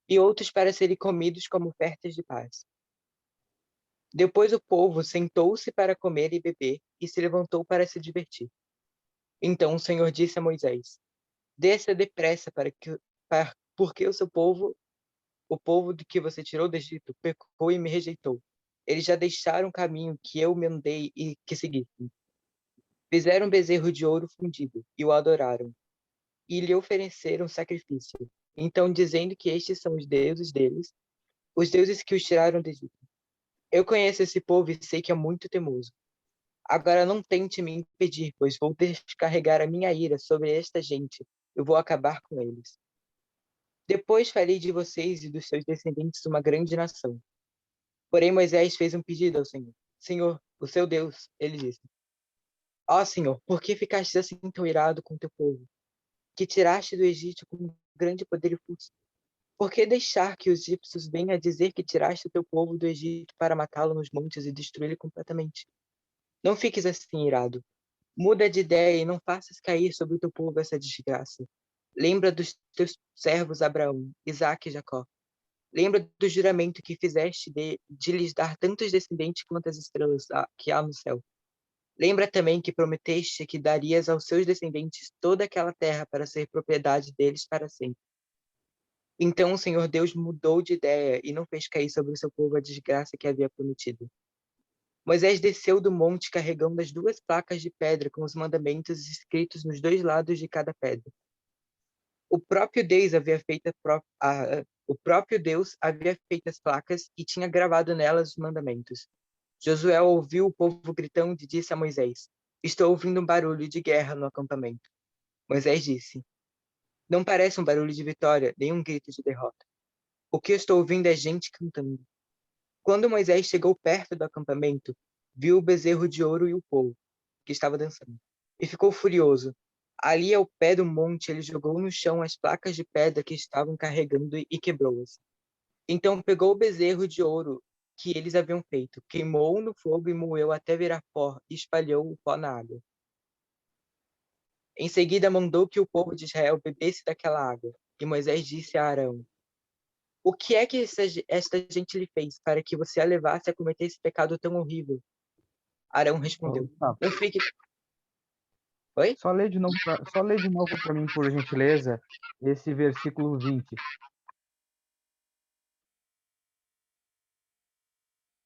e outros para serem comidos como ofertas de paz. Depois o povo sentou-se para comer e beber e se levantou para se divertir. Então o Senhor disse a Moisés: Desça depressa porque o povo do que você tirou do Egito, pecou e me rejeitou. Eles já deixaram o caminho que eu mandei e que seguissem. Fizeram um bezerro de ouro fundido e o adoraram, e lhe ofereceram sacrifício. Então, dizendo que estes são os deuses deles, os deuses que os tiraram do Egito. Eu conheço esse povo e sei que é muito teimoso. Agora não tente me impedir, pois vou descarregar a minha ira sobre esta gente. Eu vou acabar com eles. Depois farei de vocês e dos seus descendentes uma grande nação. Porém, Moisés fez um pedido ao Senhor. Senhor, o seu Deus, ele disse. Ó Senhor, por que ficaste assim tão irado com teu povo, que tiraste do Egito com grande poder e força? Por que deixar que os egípcios venham a dizer que tiraste o teu povo do Egito para matá-lo nos montes e destruí-lo completamente? Não fiques assim irado. Muda de ideia e não faças cair sobre o teu povo essa desgraça. Lembra dos teus servos Abraão, Isaque e Jacó. Lembra do juramento que fizeste de lhes dar tantos descendentes quanto as estrelas que há no céu. Lembra também que prometeste que darias aos seus descendentes toda aquela terra para ser propriedade deles para sempre. Então o Senhor Deus mudou de ideia e não fez cair sobre o seu povo a desgraça que havia prometido. Moisés desceu do monte carregando as 2 placas de pedra com os mandamentos escritos nos 2 lados de cada pedra. O próprio Deus havia feito as placas e tinha gravado nelas os mandamentos. Josué ouviu o povo gritando e disse a Moisés: Estou ouvindo um barulho de guerra no acampamento. Moisés disse: Não parece um barulho de vitória, nem um grito de derrota. O que eu estou ouvindo é gente cantando. Quando Moisés chegou perto do acampamento, viu o bezerro de ouro e o povo, que estava dançando, e ficou furioso. Ali ao pé do monte, ele jogou no chão as placas de pedra que estavam carregando e quebrou-as. Então pegou o bezerro de ouro que eles haviam feito, queimou-o no fogo e moeu até virar pó, e espalhou o pó na água. Em seguida mandou que o povo de Israel bebesse daquela água. E Moisés disse a Arão: O que é que esta gente lhe fez para que você a levasse a cometer esse pecado tão horrível? Arão respondeu: Não fique. Oi? Só lê de novo para mim, por gentileza, esse versículo 20.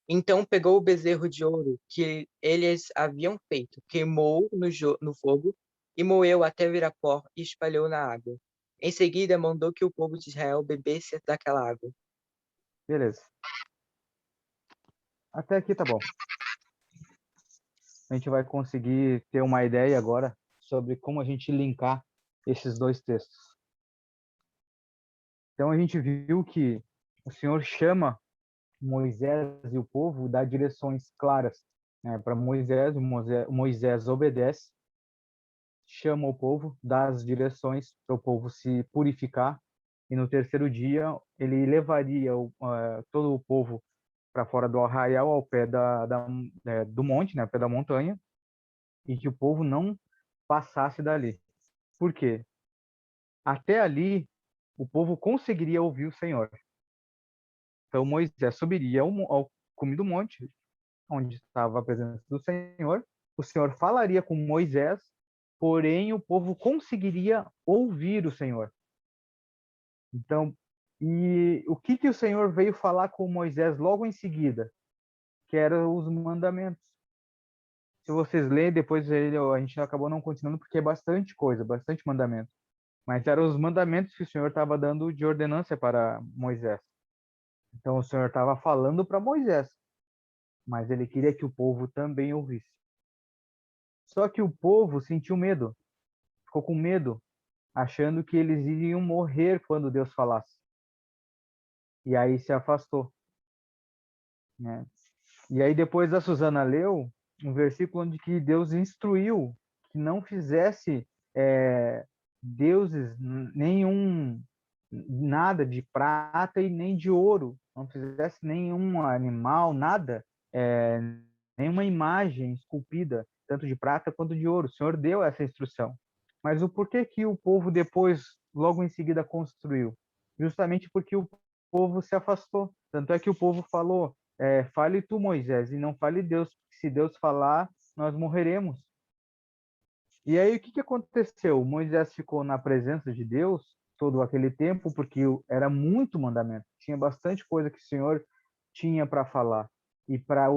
Então pegou o bezerro de ouro que eles haviam feito, queimou no fogo e moeu até virar pó e espalhou na água. Em seguida mandou que o povo de Israel bebesse daquela água. Beleza. Até aqui tá bom. A gente vai conseguir ter uma ideia agora sobre como a gente linkar esses 2 textos. Então a gente viu que o Senhor chama Moisés e o povo, dá direções claras, né, para Moisés. Moisés obedece, chama o povo, dá as direções para o povo se purificar, e no 3º dia ele levaria todo o povo para fora do arraial, ao pé do monte, né, ao pé da montanha, e que o povo não passasse dali. Por quê? Até ali, o povo conseguiria ouvir o Senhor. Então Moisés subiria ao cume do monte, onde estava a presença do Senhor. O Senhor falaria com Moisés, porém o povo conseguiria ouvir o Senhor. Então, e o que o Senhor veio falar com Moisés logo em seguida? Que eram os mandamentos. Se vocês lerem, depois a gente acabou não continuando, porque é bastante coisa, bastante mandamento. Mas eram os mandamentos que o Senhor estava dando de ordenança para Moisés. Então o Senhor estava falando para Moisés, mas ele queria que o povo também ouvisse. Só que o povo sentiu medo, ficou com medo, achando que eles iriam morrer quando Deus falasse. E aí se afastou, né? E aí depois a Suzana leu um versículo onde que Deus instruiu que não fizesse deuses nada de prata e nem de ouro, não fizesse nenhum animal, nada, nenhuma imagem esculpida, tanto de prata quanto de ouro. O Senhor deu essa instrução. Mas o porquê que o povo depois, logo em seguida, construiu? Justamente porque o povo se afastou. Tanto é que o povo falou: fale tu, Moisés, e não fale Deus, porque se Deus falar, nós morreremos. E aí o que aconteceu? Moisés ficou na presença de Deus todo aquele tempo, porque era muito mandamento. Tinha bastante coisa que o Senhor tinha para falar e para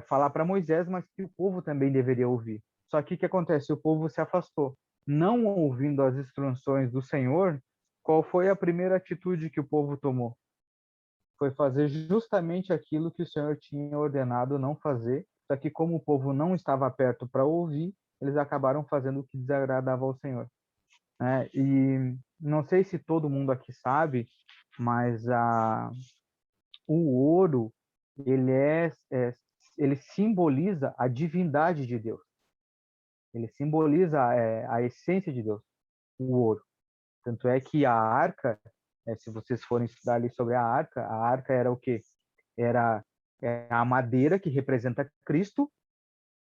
falar para Moisés, mas que o povo também deveria ouvir. Só que o que acontece? O povo se afastou. Não ouvindo as instruções do Senhor, qual foi a primeira atitude que o povo tomou? Foi fazer justamente aquilo que o Senhor tinha ordenado não fazer, só que como o povo não estava perto para ouvir, eles acabaram fazendo o que desagradava ao Senhor. E não sei se todo mundo aqui sabe, mas o ouro, ele ele simboliza a divindade de Deus. Ele simboliza a essência de Deus, o ouro. Tanto é que a arca, se vocês forem estudar ali sobre a arca era o quê? Era a madeira que representa Cristo,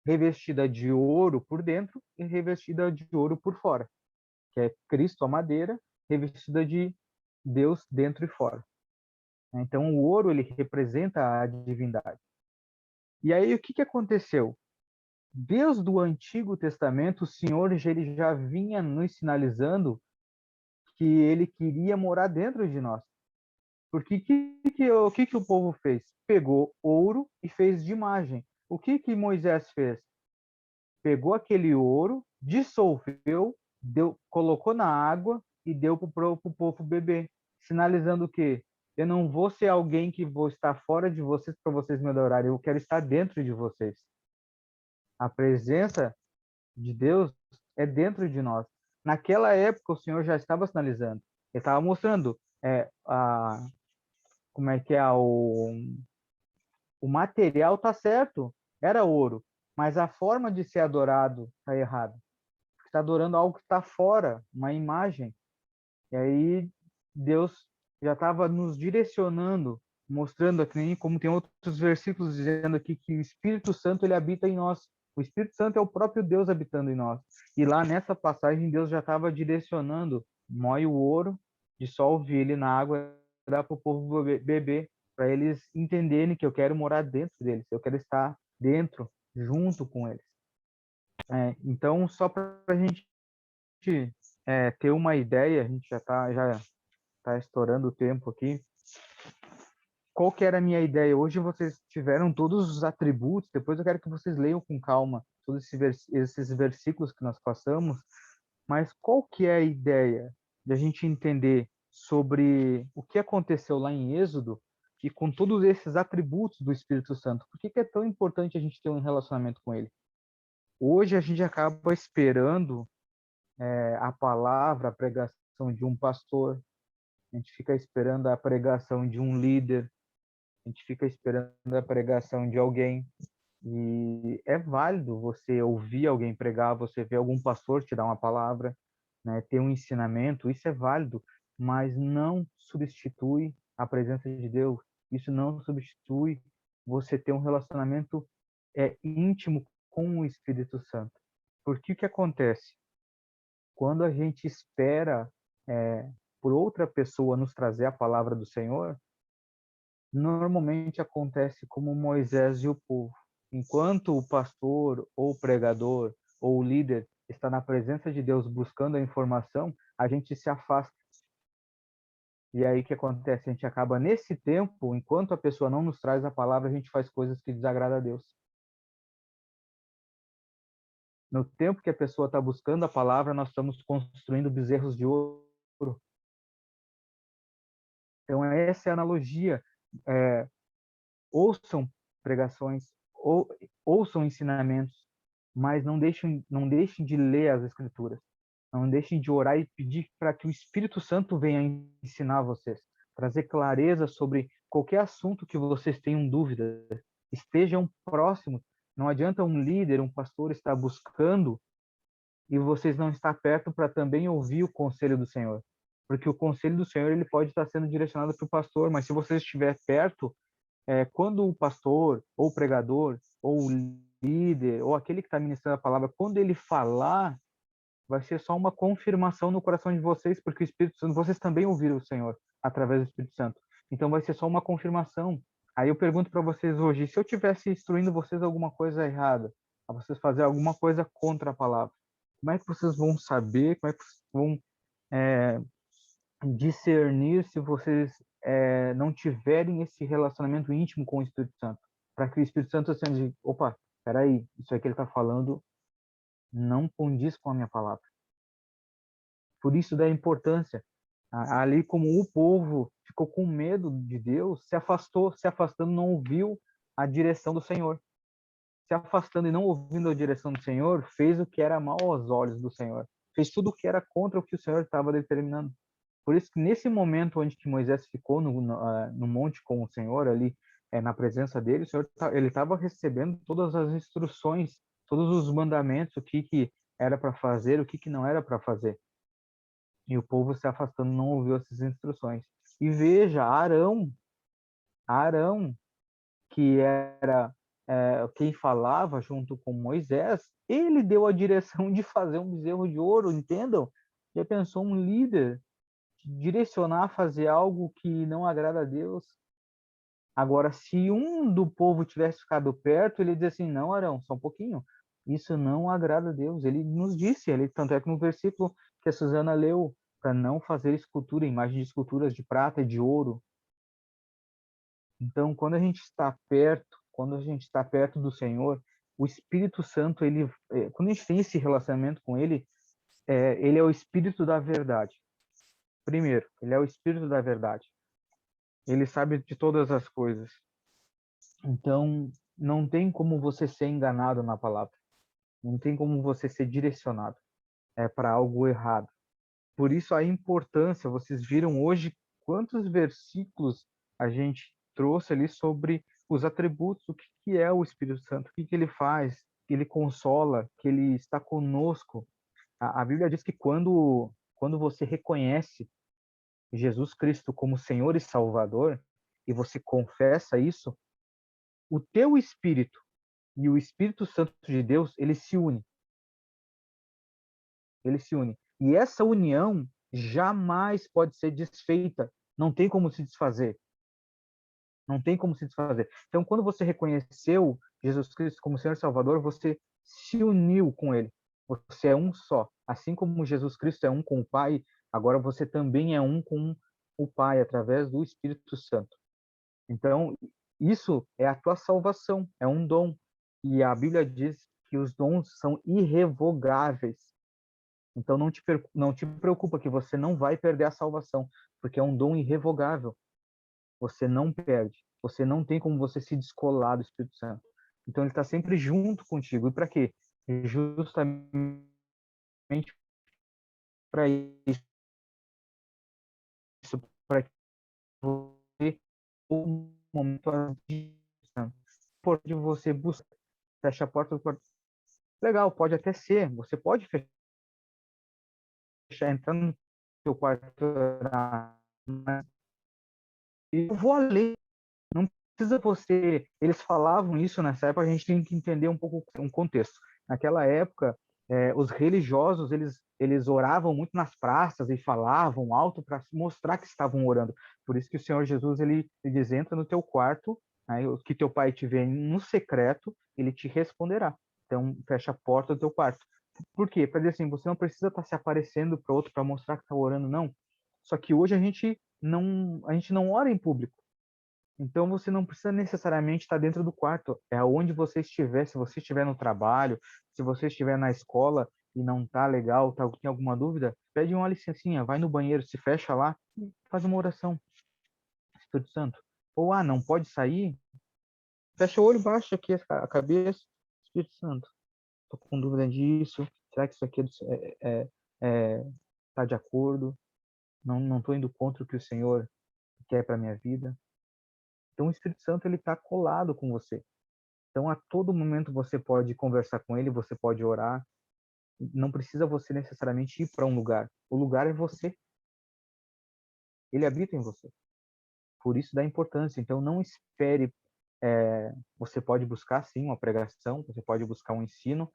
revestida de ouro por dentro e revestida de ouro por fora, que é Cristo, a madeira, revestida de Deus dentro e fora. Então, o ouro, ele representa a divindade. E aí, o que aconteceu? Desde o Antigo Testamento, o Senhor ele já vinha nos sinalizando que ele queria morar dentro de nós. Porque o que o povo fez? Pegou ouro e fez de imagem. O que Moisés fez? Pegou aquele ouro, dissolveu, colocou na água e deu para o povo beber, sinalizando o quê? Eu não vou ser alguém que vou estar fora de vocês para vocês me adorarem, eu quero estar dentro de vocês. A presença de Deus é dentro de nós. Naquela época, o Senhor já estava sinalizando. Ele estava mostrando como é que é o material tá certo, era ouro, mas a forma de ser adorado tá errada. Está adorando algo que está fora, uma imagem. E aí Deus já estava nos direcionando, mostrando aqui, como tem outros versículos dizendo aqui que o Espírito Santo ele habita em nós. O Espírito Santo é o próprio Deus habitando em nós. E lá nessa passagem Deus já estava direcionando, moe o ouro, dissolve ele na água, dá para o povo beber, para eles entenderem que eu quero morar dentro deles, eu quero estar dentro, junto com eles. Então, só para a gente ter uma ideia, a gente já tá estourando o tempo aqui. Qual que era a minha ideia? Hoje vocês tiveram todos os atributos, depois eu quero que vocês leiam com calma todos esses versículos que nós passamos, mas qual que é a ideia de a gente entender sobre o que aconteceu lá em Êxodo e com todos esses atributos do Espírito Santo? Por que é tão importante a gente ter um relacionamento com ele? Hoje a gente acaba esperando a palavra, a pregação de um pastor, a gente fica esperando a pregação de um líder, a gente fica esperando a pregação de alguém. E é válido você ouvir alguém pregar, você ver algum pastor te dar uma palavra, né, ter um ensinamento, isso é válido, mas não substitui a presença de Deus. Isso não substitui você ter um relacionamento íntimo com o Espírito Santo. Porque o que acontece? Quando a gente espera por outra pessoa nos trazer a palavra do Senhor, normalmente acontece como Moisés e o povo. Enquanto o pastor, ou o pregador, ou o líder está na presença de Deus buscando a informação, a gente se afasta. E aí o que acontece? A gente acaba nesse tempo, enquanto a pessoa não nos traz a palavra, a gente faz coisas que desagradam a Deus. No tempo que a pessoa está buscando a palavra, nós estamos construindo bezerros de ouro. Então, essa é a analogia. Ouçam pregações, ouçam ensinamentos, mas não deixem de ler as Escrituras. Não deixem de orar e pedir para que o Espírito Santo venha ensinar vocês, trazer clareza sobre qualquer assunto que vocês tenham dúvida. Estejam próximos. Não adianta um líder, um pastor estar buscando e vocês não estar perto para também ouvir o conselho do Senhor. Porque o conselho do Senhor ele pode estar sendo direcionado para o pastor, mas se você estiver perto, quando o pastor, ou o pregador, ou o líder, ou aquele que está ministrando a palavra, quando ele falar, vai ser só uma confirmação no coração de vocês, porque o Espírito Santo, vocês também ouviram o Senhor através do Espírito Santo. Então vai ser só uma confirmação. Aí eu pergunto para vocês hoje, se eu tivesse instruindo vocês alguma coisa errada, a vocês fazer alguma coisa contra a palavra, como é que vocês vão saber, como é que vocês vão discernir se vocês não tiverem esse relacionamento íntimo com o Espírito Santo, para que o Espírito Santo seja, opa, peraí, isso aí que ele está falando não condiz com a minha palavra. Por isso da importância. Ali como o povo ficou com medo de Deus, se afastando, não ouviu a direção do Senhor. Se afastando e não ouvindo a direção do Senhor, fez o que era mal aos olhos do Senhor. Fez tudo o que era contra o que o Senhor estava determinando. Por isso que nesse momento onde que Moisés ficou no monte com o Senhor, ali na presença dele, o Senhor ele estava recebendo todas as instruções, todos os mandamentos, o que era para fazer, o que não era para fazer. E o povo se afastando não ouviu essas instruções. E veja, Arão, que era quem falava junto com Moisés, ele deu a direção de fazer um bezerro de ouro, entendam? Já pensou um líder direcionar a fazer algo que não agrada a Deus? Agora, se um do povo tivesse ficado perto, ele dizia assim, não, Arão, só um pouquinho, isso não agrada a Deus. Ele nos disse, tanto é que no versículo que a Suzana leu, para não fazer escultura, imagem de esculturas de prata e de ouro. Então, quando a gente está perto do Senhor, o Espírito Santo, quando a gente tem esse relacionamento com ele é o Espírito da verdade. Primeiro, ele é o Espírito da verdade. Ele sabe de todas as coisas. Então, não tem como você ser enganado na palavra. Não tem como você ser direcionado para algo errado. Por isso a importância, vocês viram hoje quantos versículos a gente trouxe ali sobre os atributos, o que é o Espírito Santo, o que ele faz, que ele consola, que ele está conosco. A Bíblia diz que quando você reconhece Jesus Cristo como Senhor e Salvador, e você confessa isso, o teu espírito e o Espírito Santo de Deus, eles se unem. Eles se unem. E essa união jamais pode ser desfeita. Não tem como se desfazer. Não tem como se desfazer. Então, quando você reconheceu Jesus Cristo como Senhor e Salvador, você se uniu com Ele. Você é um só. Assim como Jesus Cristo é um com o Pai, agora você também é um com o Pai, através do Espírito Santo. Então, isso é a tua salvação, é um dom. E a Bíblia diz que os dons são irrevogáveis. Então, não te preocupa que você não vai perder a salvação, porque é um dom irrevogável. Você não perde. Você não tem como você se descolar do Espírito Santo. Então, ele está sempre junto contigo. E para quê? Justamente para isso. Para que você, o momento de você buscar, fecha a porta do quarto. Legal, pode até ser. Você pode fechar, entrar no seu quarto, mas eu vou além. Não precisa você. Eles falavam isso nessa época, a gente tem que entender um pouco um contexto. Naquela época, os religiosos eles oravam muito nas praças e falavam alto para mostrar que estavam orando. Por isso que o Senhor Jesus ele diz: entra no teu quarto, aí, o que teu pai te vê no secreto, ele te responderá. Então, fecha a porta do teu quarto. Por quê? Para dizer assim, você não precisa estar se aparecendo para outro para mostrar que está orando, não. Só que hoje a gente não ora em público. Então você não precisa necessariamente estar dentro do quarto. É onde você estiver, se você estiver no trabalho, se você estiver na escola e não tá legal, tem alguma dúvida, pede uma licencinha, vai no banheiro, se fecha lá, faz uma oração. Espírito Santo. Ou não pode sair, fecha o olho, baixa aqui a cabeça. Espírito Santo, tô com dúvida disso. Será que isso aqui tá de acordo? Não tô indo contra o que o Senhor quer para minha vida. Então o Espírito Santo ele está colado com você. Então a todo momento você pode conversar com ele, você pode orar. Não precisa você necessariamente ir para um lugar. O lugar é você. Ele habita em você. Por isso dá importância. Então não espere. Você pode buscar sim uma pregação, você pode buscar um ensino,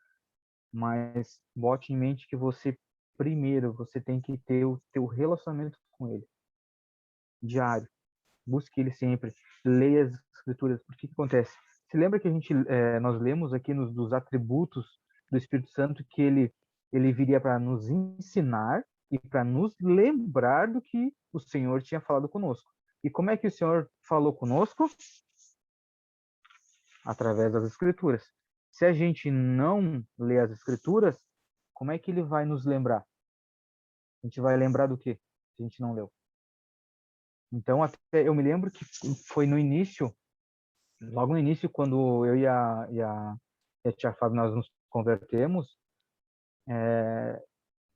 mas bote em mente que você tem que ter o teu relacionamento com ele diário. Busque ele sempre, leia as escrituras. Porque que acontece? Se lembra que nós lemos aqui dos atributos do Espírito Santo que ele viria para nos ensinar, e para nos lembrar do que o Senhor tinha falado conosco. E como é que o Senhor falou conosco? Através das Escrituras. Se a gente não lê as Escrituras, como é que ele vai nos lembrar? A gente vai lembrar do quê? Se a gente não leu. Então, até eu me lembro que foi no início, logo no início, quando eu e a tia Fábio nós nos convertemos,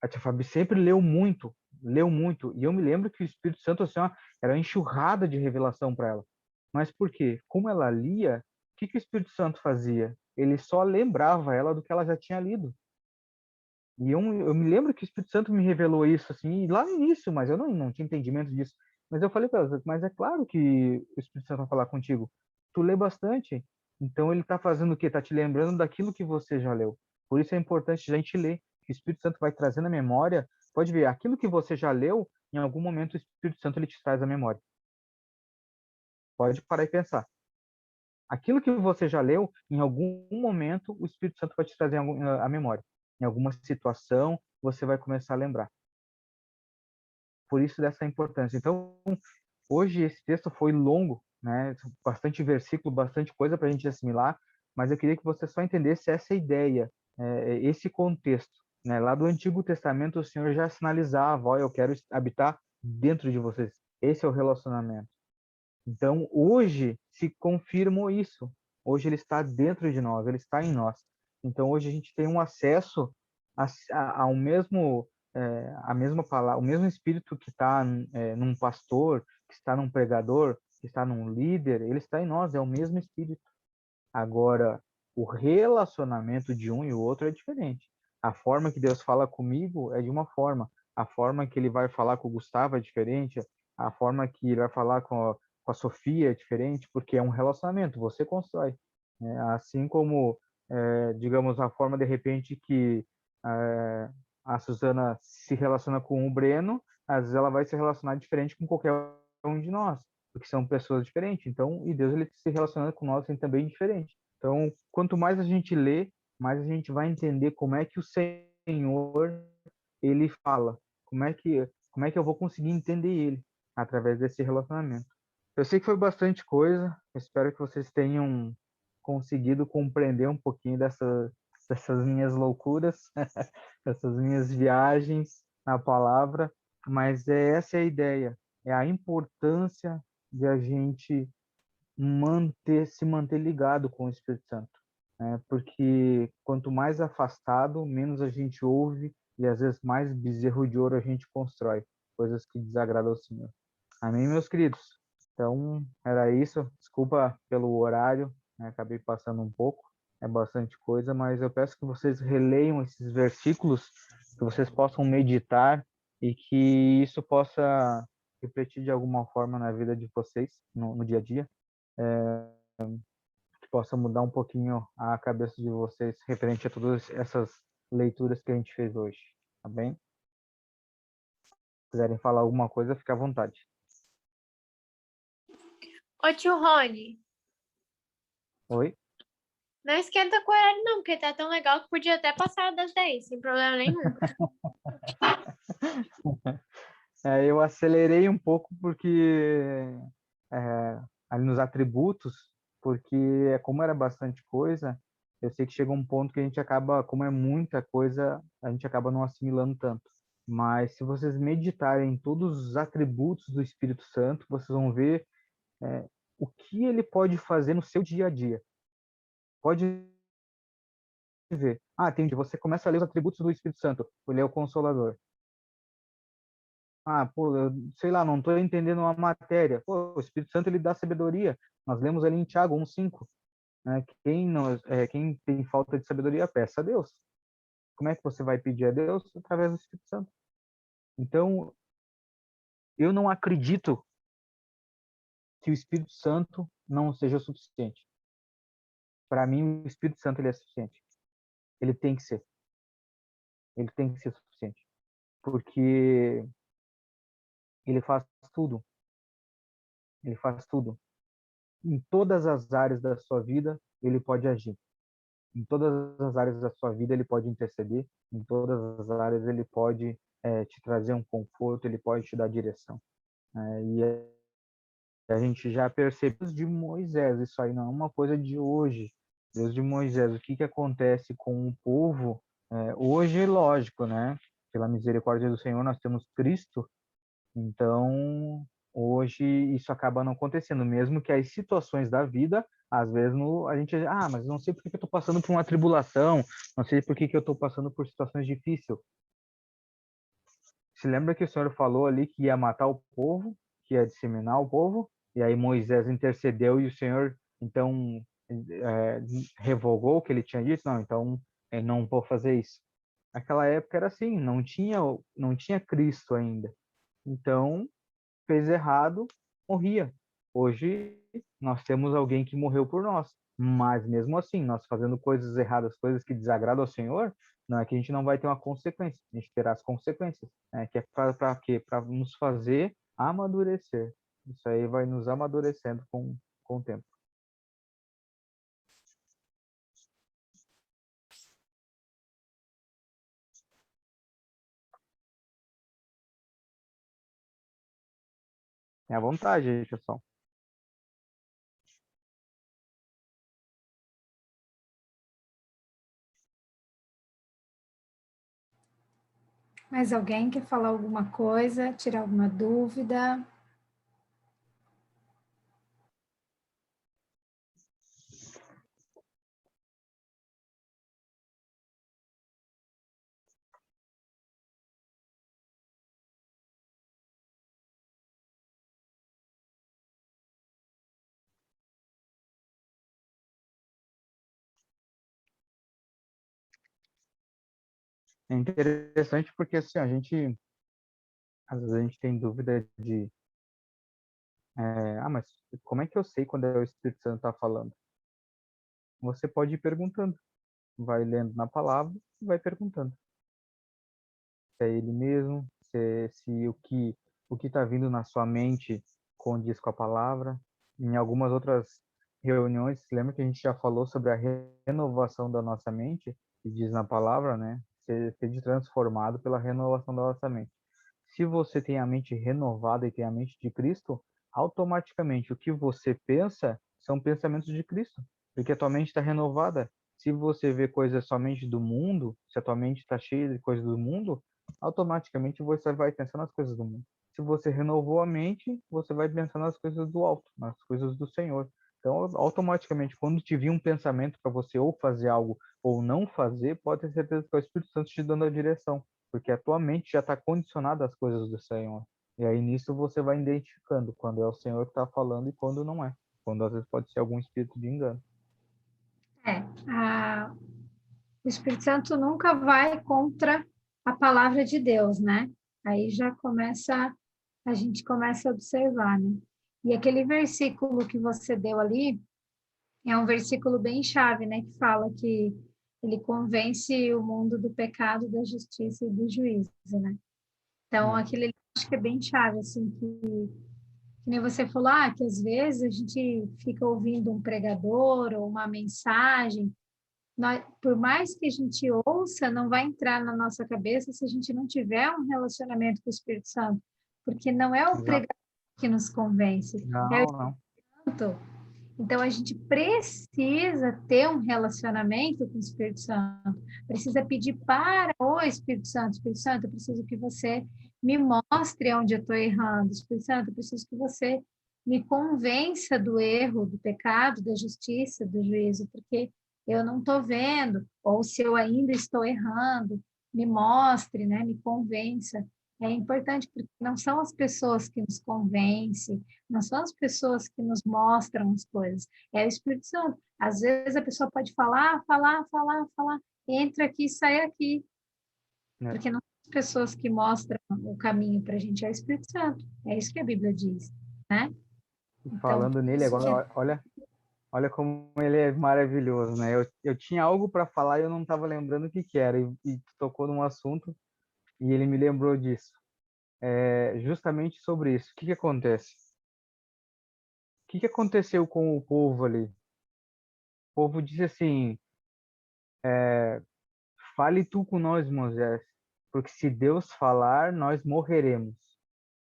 a tia Fábio sempre leu muito, e eu me lembro que o Espírito Santo assim, ó, era uma enxurrada de revelação para ela. Mas por quê? Como ela lia, o que o Espírito Santo fazia? Ele só lembrava ela do que ela já tinha lido. E eu me lembro que o Espírito Santo me revelou isso assim, lá no início, mas eu não tinha entendimento disso. Mas eu falei para ela, mas é claro que o Espírito Santo vai falar contigo. Tu lê bastante, então ele está fazendo o quê? Está te lembrando daquilo que você já leu. Por isso é importante a gente ler. O Espírito Santo vai trazendo a memória. Pode ver, aquilo que você já leu, em algum momento o Espírito Santo ele te traz a memória. Pode parar e pensar. Aquilo que você já leu, em algum momento o Espírito Santo vai te trazer a memória. Em alguma situação, você vai começar a lembrar. Por isso dessa importância. Então, hoje esse texto foi longo, né? Bastante versículo, bastante coisa para a gente assimilar, mas eu queria que você só entendesse essa ideia, esse contexto. Né? Lá do Antigo Testamento, o Senhor já sinalizava, ó, eu quero habitar dentro de vocês. Esse é o relacionamento. Então, hoje se confirmou isso. Hoje ele está dentro de nós, ele está em nós. Então, hoje a gente tem um acesso ao mesmo, a mesma palavra, o mesmo Espírito que está num pastor, que está num pregador, que está num líder, ele está em nós, é o mesmo Espírito. Agora, o relacionamento de um e o outro é diferente. A forma que Deus fala comigo é de uma forma, a forma que ele vai falar com o Gustavo é diferente, a forma que ele vai falar com a Sofia é diferente, porque é um relacionamento, você constrói. Assim como, digamos, a forma de repente que a Suzana se relaciona com o Breno, às vezes ela vai se relacionar diferente com qualquer um de nós, porque são pessoas diferentes. Então, e Deus ele se relaciona com nós também diferente. Então, quanto mais a gente lê, mais a gente vai entender como é que o Senhor ele fala, como é que eu vou conseguir entender ele através desse relacionamento. Eu sei que foi bastante coisa, espero que vocês tenham conseguido compreender um pouquinho dessas minhas loucuras, dessas minhas viagens na palavra, mas essa é a ideia, é a importância de a gente se manter ligado com o Espírito Santo, né? Porque quanto mais afastado, menos a gente ouve e às vezes mais bezerro de ouro a gente constrói, coisas que desagradam ao Senhor. Amém, meus queridos? Então, era isso. Desculpa pelo horário, né? Acabei passando um pouco, é bastante coisa, mas eu peço que vocês releiam esses versículos, que vocês possam meditar e que isso possa refletir de alguma forma na vida de vocês, no dia a dia, que possa mudar um pouquinho a cabeça de vocês referente a todas essas leituras que a gente fez hoje, tá bem? Se quiserem falar alguma coisa, fique à vontade. Ô tio Rony, Oi? não esquenta com o horário não, porque tá tão legal que podia até passar das 10, sem problema nenhum. Eu acelerei um pouco porque ali nos atributos, porque como era bastante coisa, eu sei que chega um ponto que a gente acaba, como é muita coisa, a gente acaba não assimilando tanto. Mas se vocês meditarem em todos os atributos do Espírito Santo, vocês vão ver o que ele pode fazer no seu dia a dia. Pode ver. Entendi. Você começa a ler os atributos do Espírito Santo. Ele é o Consolador. Pô, eu sei lá, não estou entendendo uma matéria. Pô, o Espírito Santo ele dá sabedoria. Nós lemos ali em Tiago 1:5, né? Quem tem falta de sabedoria, peça a Deus. Como é que você vai pedir a Deus? Através do Espírito Santo. Então, eu não acredito que o Espírito Santo não seja o suficiente. Para mim, o Espírito Santo ele é suficiente. Ele tem que ser. Ele tem que ser suficiente. Porque ele faz tudo. Ele faz tudo. Em todas as áreas da sua vida, ele pode agir. Em todas as áreas da sua vida ele pode interceder, em todas as áreas ele pode te trazer um conforto, ele pode te dar direção. E a gente já percebeu de Moisés, isso aí não é uma coisa de hoje. Deus de Moisés, o que acontece com o povo hoje, lógico, né? Pela misericórdia do Senhor nós temos Cristo, então hoje isso acaba não acontecendo, mesmo que as situações da vida, às vezes a gente, mas não sei por que eu estou passando por uma tribulação, não sei por que eu estou passando por situações difíceis. Se lembra que o Senhor falou ali que ia matar o povo, que ia disseminar o povo, e aí Moisés intercedeu e o Senhor, então, revogou o que ele tinha dito? Não, então, eu não vou fazer isso. Naquela época era assim, não tinha Cristo ainda. Então, fez errado, morria. Hoje, nós temos alguém que morreu por nós. Mas, mesmo assim, nós fazendo coisas erradas, coisas que desagradam ao Senhor, não é que a gente não vai ter uma consequência. A gente terá as consequências. Que é para quê? Para nos fazer amadurecer. Isso aí vai nos amadurecendo com o tempo. É à vontade aí, pessoal. Mais alguém quer falar alguma coisa, tirar alguma dúvida? É interessante porque assim, às vezes a gente tem dúvida de mas como é que eu sei quando é o Espírito Santo está falando? Você pode ir perguntando. Vai lendo na palavra e vai perguntando. Se é ele mesmo, se o que está vindo na sua mente condiz com a palavra. Em algumas outras reuniões, lembra que a gente já falou sobre a renovação da nossa mente, que diz na palavra, né? Ser transformado pela renovação da nossa mente. Se você tem a mente renovada e tem a mente de Cristo, automaticamente o que você pensa são pensamentos de Cristo, porque a tua mente está renovada. Se você vê coisas somente do mundo, se a tua mente está cheia de coisas do mundo, automaticamente você vai pensar nas coisas do mundo. Se você renovou a mente, você vai pensar nas coisas do alto, nas coisas do Senhor. Então, automaticamente, quando te vir um pensamento para você ou fazer algo ou não fazer, pode ter certeza que é o Espírito Santo te dando a direção, porque a tua mente já está condicionada às coisas do Senhor. E aí nisso você vai identificando quando é o Senhor que está falando e quando não é. Quando às vezes pode ser algum espírito de engano. O Espírito Santo nunca vai contra a palavra de Deus, né? Aí a gente começa a observar, né? E aquele versículo que você deu ali é um versículo bem chave, né? Que fala que ele convence o mundo do pecado, da justiça e do juízo, né? Então, aquilo ali acho que é bem chave, assim, que nem você falou, que às vezes a gente fica ouvindo um pregador ou uma mensagem, por mais que a gente ouça, não vai entrar na nossa cabeça se a gente não tiver um relacionamento com o Espírito Santo, porque não é o pregador que nos convence, é o Não. Espírito Santo. Então, a gente precisa ter um relacionamento com o Espírito Santo, precisa pedir para o Espírito Santo, eu preciso que você me mostre onde eu estou errando, Espírito Santo, eu preciso que você me convença do erro, do pecado, da justiça, do juízo, porque eu não estou vendo, ou se eu ainda estou errando, me mostre, né, me convença. É importante porque não são as pessoas que nos convencem, não são as pessoas que nos mostram as coisas, é o Espírito Santo. Às vezes a pessoa pode falar, entra aqui, sai aqui, porque não são as pessoas que mostram o caminho para a gente, é o Espírito Santo. É isso que a Bíblia diz, né? Então, falando nele agora, olha como ele é maravilhoso, né? Eu tinha algo para falar e eu não estava lembrando o que era, e tocou num assunto e ele me lembrou disso. Justamente sobre isso. O que acontece? O que aconteceu com o povo ali? O povo disse assim: Fale tu com nós, Moisés, porque se Deus falar, nós morreremos.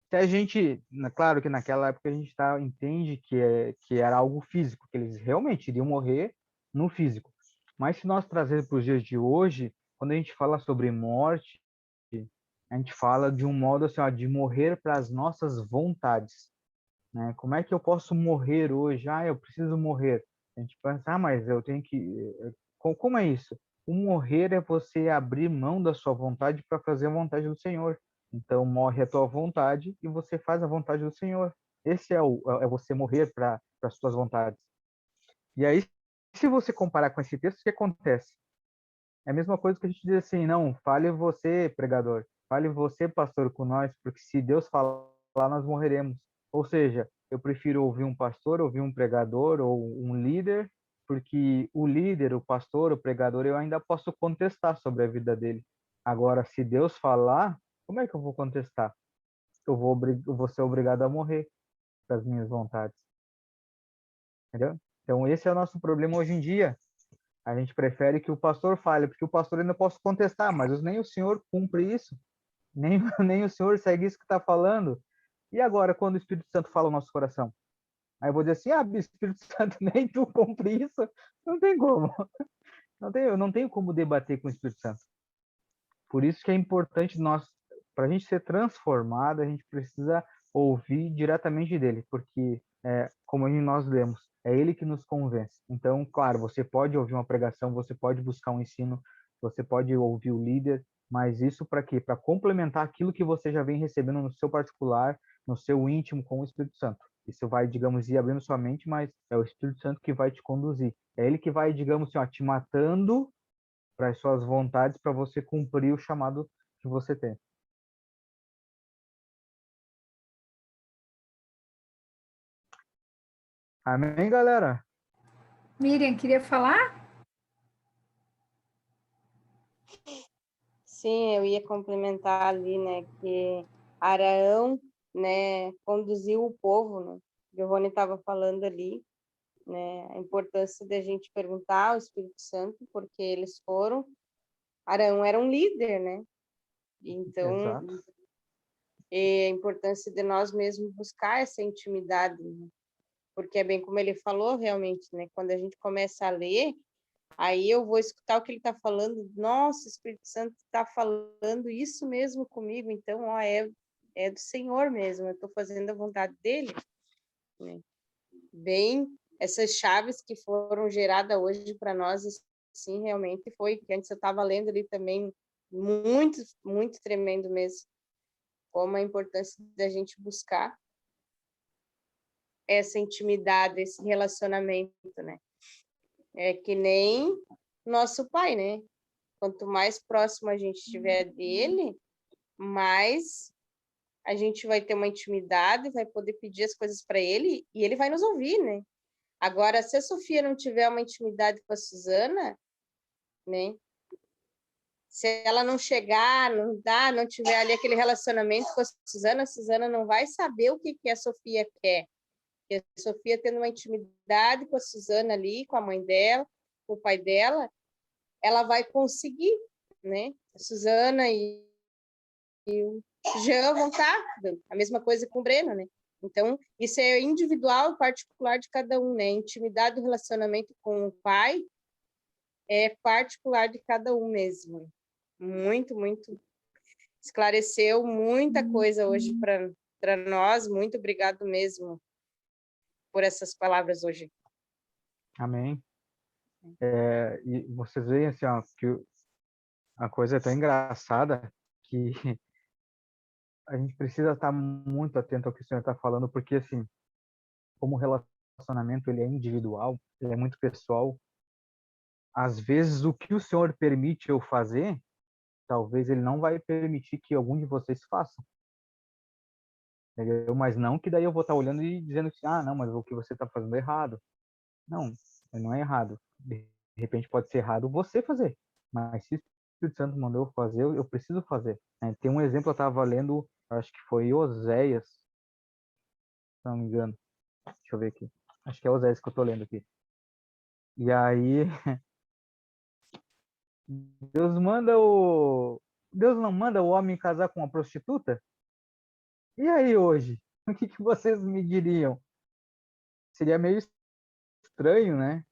Se a gente, claro que naquela época a gente entende que era algo físico, que eles realmente iriam morrer no físico. Mas se nós trazermos para os dias de hoje, quando a gente fala sobre morte, a gente fala de um modo assim, ó, de morrer para as nossas vontades, né? Como é que eu posso morrer hoje? Ah, eu preciso morrer. A gente pensa, mas eu tenho que... Como é isso? O morrer é você abrir mão da sua vontade para fazer a vontade do Senhor. Então, morre a tua vontade e você faz a vontade do Senhor. Esse é você morrer para as suas vontades. E aí, se você comparar com esse texto, o que acontece? É a mesma coisa que a gente diz assim, não, fale você, pregador, fale você, pastor, com nós, porque se Deus falar, nós morreremos. Ou seja, eu prefiro ouvir um pastor, ouvir um pregador ou um líder, porque o líder, o pastor, o pregador, eu ainda posso contestar sobre a vida dele. Agora, se Deus falar, como é que eu vou contestar? Eu vou ser obrigado a morrer das minhas vontades. Entendeu? Então, esse é o nosso problema hoje em dia. A gente prefere que o pastor fale, porque o pastor ainda posso contestar, mas nem o senhor cumpre isso, nem, nem o senhor segue isso que está falando. E agora, quando o Espírito Santo fala no nosso coração? Aí eu vou dizer assim, Espírito Santo, nem tu cumpre isso, não tem como. Eu não tenho como debater com o Espírito Santo. Por isso que é importante nós, para a gente ser transformado, a gente precisa ouvir diretamente dele, porque, como nós lemos, é ele que nos convence. Então, claro, você pode ouvir uma pregação, você pode buscar um ensino, você pode ouvir o líder, mas isso para quê? Para complementar aquilo que você já vem recebendo no seu particular, no seu íntimo com o Espírito Santo. Isso vai, digamos, ir abrindo sua mente, mas é o Espírito Santo que vai te conduzir. É ele que vai, digamos assim, ó, te matando para as suas vontades, para você cumprir o chamado que você tem. Amém, galera? Miriam, queria falar? Sim, eu ia complementar ali, né, que Araão, né, conduziu o povo, né? Giovanni estava falando ali, né, a importância da gente perguntar ao Espírito Santo, porque eles foram. Araão era um líder, né? Então, Exato. a importância de nós mesmos buscar essa intimidade, né? Porque é bem como ele falou, realmente, né? Quando a gente começa a ler, aí eu vou escutar o que ele está falando. Nossa, o Espírito Santo está falando isso mesmo comigo. Então, ó, é do Senhor mesmo. Eu estou fazendo a vontade dele, né? Bem, essas chaves que foram geradas hoje para nós, sim, realmente foi. Que antes eu estava lendo ali também, muito, muito tremendo mesmo. Como a importância da gente buscar essa intimidade, esse relacionamento, né? É que nem nosso pai, né? Quanto mais próximo a gente estiver dele, mais a gente vai ter uma intimidade, vai poder pedir as coisas para ele e ele vai nos ouvir, né? Agora, se a Sofia não tiver uma intimidade com a Suzana, né? Se ela não chegar, não tiver ali aquele relacionamento com a Suzana não vai saber o que a Sofia quer. E a Sofia tendo uma intimidade com a Suzana ali, com a mãe dela, com o pai dela, ela vai conseguir, né? A Suzana e o Jean vão estar, a mesma coisa com o Breno, né? Então, isso é individual e particular de cada um, né? A intimidade do relacionamento com o pai é particular de cada um mesmo. Muito, muito. Esclareceu muita coisa hoje para nós. Muito obrigado mesmo por essas palavras hoje. Amém. E vocês veem assim, ó, que a coisa é tão engraçada que a gente precisa estar muito atento ao que o Senhor está falando, porque assim, como o relacionamento ele é individual, ele é muito pessoal, às vezes o que o Senhor permite eu fazer, talvez ele não vai permitir que algum de vocês façam. Entendeu? Mas não que daí eu vou estar olhando e dizendo assim, não, mas o que você está fazendo é errado. Não é errado. De repente pode ser errado você fazer, mas se o Espírito Santo mandou eu fazer, eu preciso fazer. Tem um exemplo, eu estava lendo, acho que foi Oséias, se não me engano. Deixa eu ver aqui. Acho que é Oséias que eu estou lendo aqui. E aí, Deus não manda o homem casar com uma prostituta? E aí hoje? O que vocês me diriam? Seria meio estranho, né?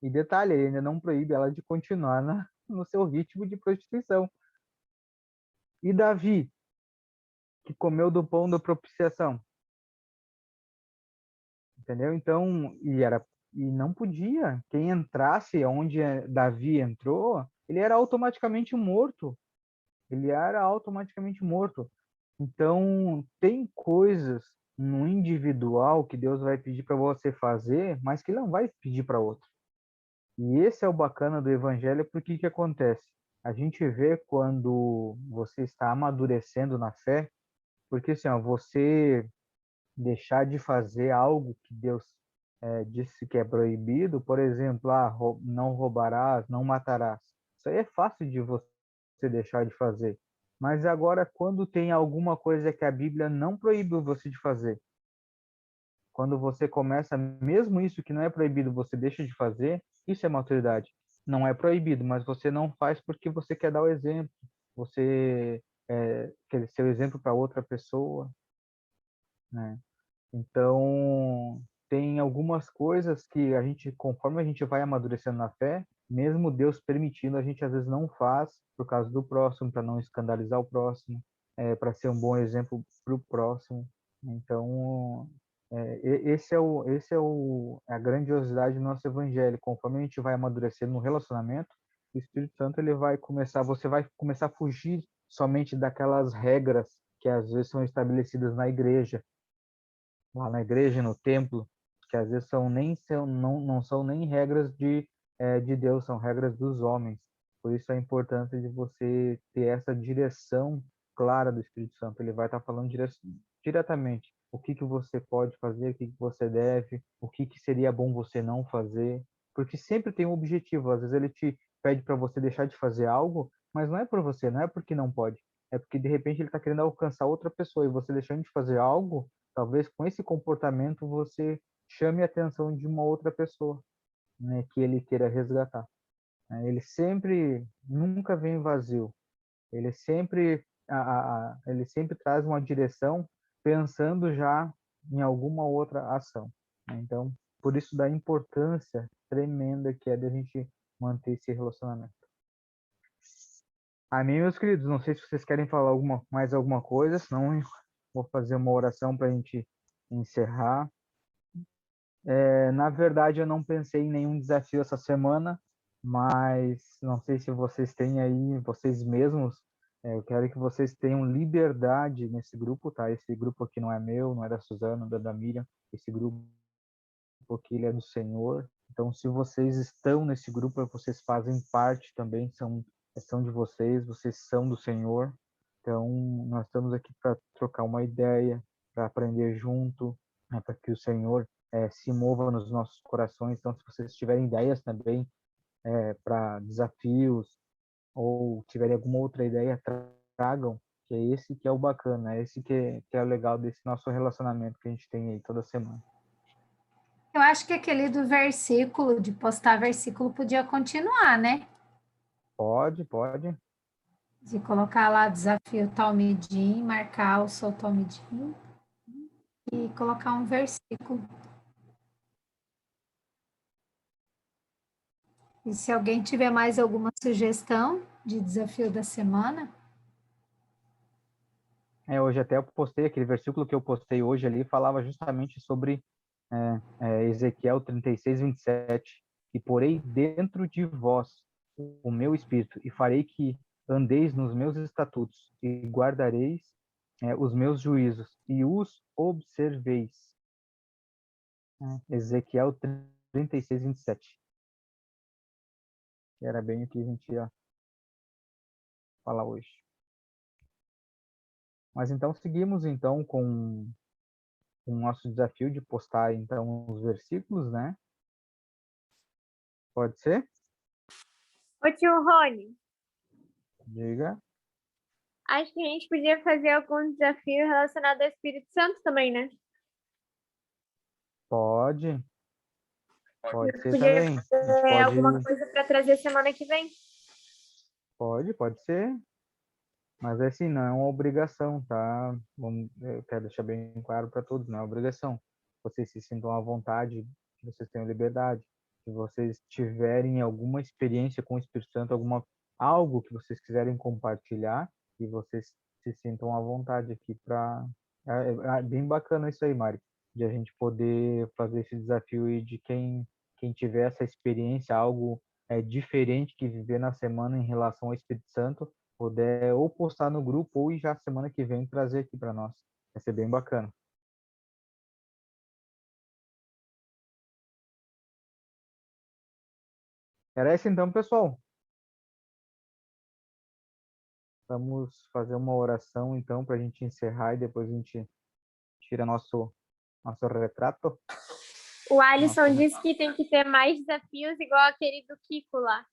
E detalhe, ele ainda não proíbe ela de continuar no seu ritmo de prostituição. E Davi, que comeu do pão da propiciação? Entendeu? Então, e não podia. Quem entrasse onde Davi entrou, ele era automaticamente morto. Ele era automaticamente morto. Então, tem coisas no individual que Deus vai pedir para você fazer, mas que ele não vai pedir para outro. E esse é o bacana do evangelho, porque que acontece? A gente vê quando você está amadurecendo na fé, porque assim, ó, você deixar de fazer algo que Deus disse que é proibido, por exemplo, não roubarás, não matarás. Isso aí é fácil de você deixar de fazer. Mas agora, quando tem alguma coisa que a Bíblia não proíbe você de fazer, quando você começa, mesmo isso que não é proibido, você deixa de fazer, isso é maturidade. Não é proibido, mas você não faz porque você quer dar o exemplo. Você quer ser o exemplo para outra pessoa, né? Então, tem algumas coisas que a gente, conforme a gente vai amadurecendo na fé, mesmo Deus permitindo, a gente às vezes não faz por causa do próximo, para não escandalizar o próximo, para ser um bom exemplo para o próximo. Então, a grandiosidade do nosso evangelho. Conforme a gente vai amadurecendo no relacionamento, o Espírito Santo você vai começar a fugir somente daquelas regras que às vezes são estabelecidas na igreja, lá na igreja, no templo, que às vezes não são nem regras de Deus, são regras dos homens. Por isso a importância de você ter essa direção clara do Espírito Santo. Ele vai estar falando diretamente o que você pode fazer, o que você deve, o que seria bom você não fazer, porque sempre tem um objetivo. Às vezes ele te pede para você deixar de fazer algo, mas não é por você, não é porque não pode. É porque de repente ele está querendo alcançar outra pessoa e você deixando de fazer algo, talvez com esse comportamento você chame a atenção de uma outra pessoa, né, que ele queira resgatar. Ele sempre, nunca vem vazio. Ele sempre, ele sempre traz uma direção pensando já em alguma outra ação, né? Então, por isso da importância tremenda que é de a gente manter esse relacionamento. Amém, meus queridos. Não sei se vocês querem falar mais alguma coisa, senão eu vou fazer uma oração para a gente encerrar. Na verdade, eu não pensei em nenhum desafio essa semana, mas não sei se vocês têm aí, vocês mesmos, eu quero que vocês tenham liberdade nesse grupo, tá? Esse grupo aqui não é meu, não é da Suzana, não é da Miriam, esse grupo aqui ele é do Senhor. Então, se vocês estão nesse grupo, vocês fazem parte também, são de vocês são do Senhor. Então, nós estamos aqui para trocar uma ideia, para aprender junto, né, para que o Senhor se mova nos nossos corações. Então, se vocês tiverem ideias também para desafios ou tiverem alguma outra ideia, tragam, que é esse que é o bacana, é esse que é o legal desse nosso relacionamento que a gente tem aí toda semana. Eu acho que aquele do versículo, de postar versículo, podia continuar, né? Pode. De colocar lá desafio Talmidim, marcar o seu Talmidim e colocar um versículo. E se alguém tiver mais alguma sugestão de desafio da semana, Hoje até eu postei aquele versículo que eu postei hoje ali, falava justamente sobre Ezequiel 36:27, e porei dentro de vós o meu espírito e farei que andeis nos meus estatutos e guardareis os meus juízos e os observeis. Ezequiel 36:27. Era bem o que a gente ia falar hoje. Mas então seguimos então com o nosso desafio de postar então os versículos, né? Pode ser? Ô tio Rony, Diga. acho que a gente podia fazer algum desafio relacionado ao Espírito Santo também, né? Pode ser Podia também. fazer alguma coisa para trazer semana que vem. Pode ser, mas assim, não é uma obrigação, tá? Eu quero deixar bem claro para todos, não é obrigação. Vocês se sintam à vontade, que vocês tenham liberdade. Se vocês tiverem alguma experiência com o Espírito Santo, algo que vocês quiserem compartilhar, e vocês se sintam à vontade aqui para. É bem bacana isso aí, Mari, de a gente poder fazer esse desafio e de quem tiver essa experiência, algo diferente que viver na semana em relação ao Espírito Santo, puder ou postar no grupo ou já semana que vem trazer aqui para nós. Vai ser bem bacana. Era isso então, pessoal. Vamos fazer uma oração então para a gente encerrar e depois a gente tira nosso retrato. O Alisson Nossa. disse que tem que ter mais desafios igual aquele do Kiko lá.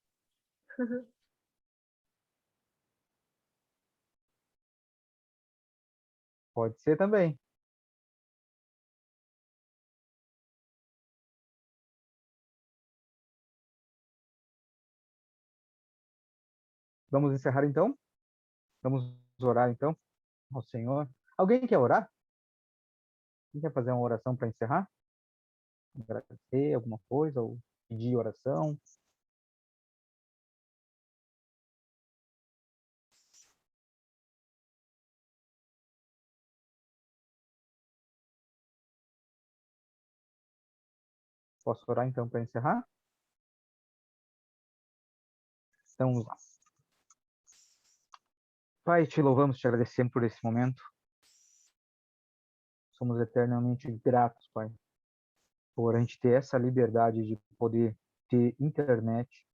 Pode ser também. Vamos encerrar então? Vamos orar então ao Senhor. Alguém quer orar? Quem quer fazer uma oração para encerrar? Agradecer alguma coisa ou pedir oração? Posso orar então para encerrar? Então, vamos lá. Pai, te louvamos, te agradecemos por esse momento. Somos eternamente gratos, Pai, por a gente ter essa liberdade de poder ter internet,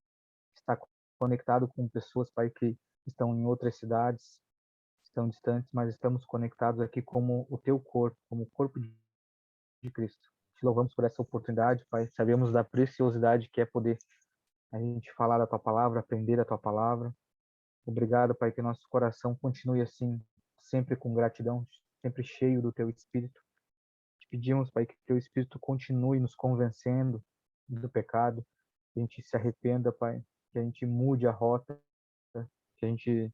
estar conectado com pessoas, Pai, que estão em outras cidades, estão distantes, mas estamos conectados aqui como o teu corpo, como o corpo de Cristo. Te louvamos por essa oportunidade, Pai. Sabemos da preciosidade que é poder a gente falar da tua palavra, aprender da tua palavra. Obrigado, Pai, que nosso coração continue assim, sempre com gratidão, sempre cheio do teu Espírito. Te pedimos, Pai, que teu Espírito continue nos convencendo do pecado, que a gente se arrependa, Pai, que a gente mude a rota, que a gente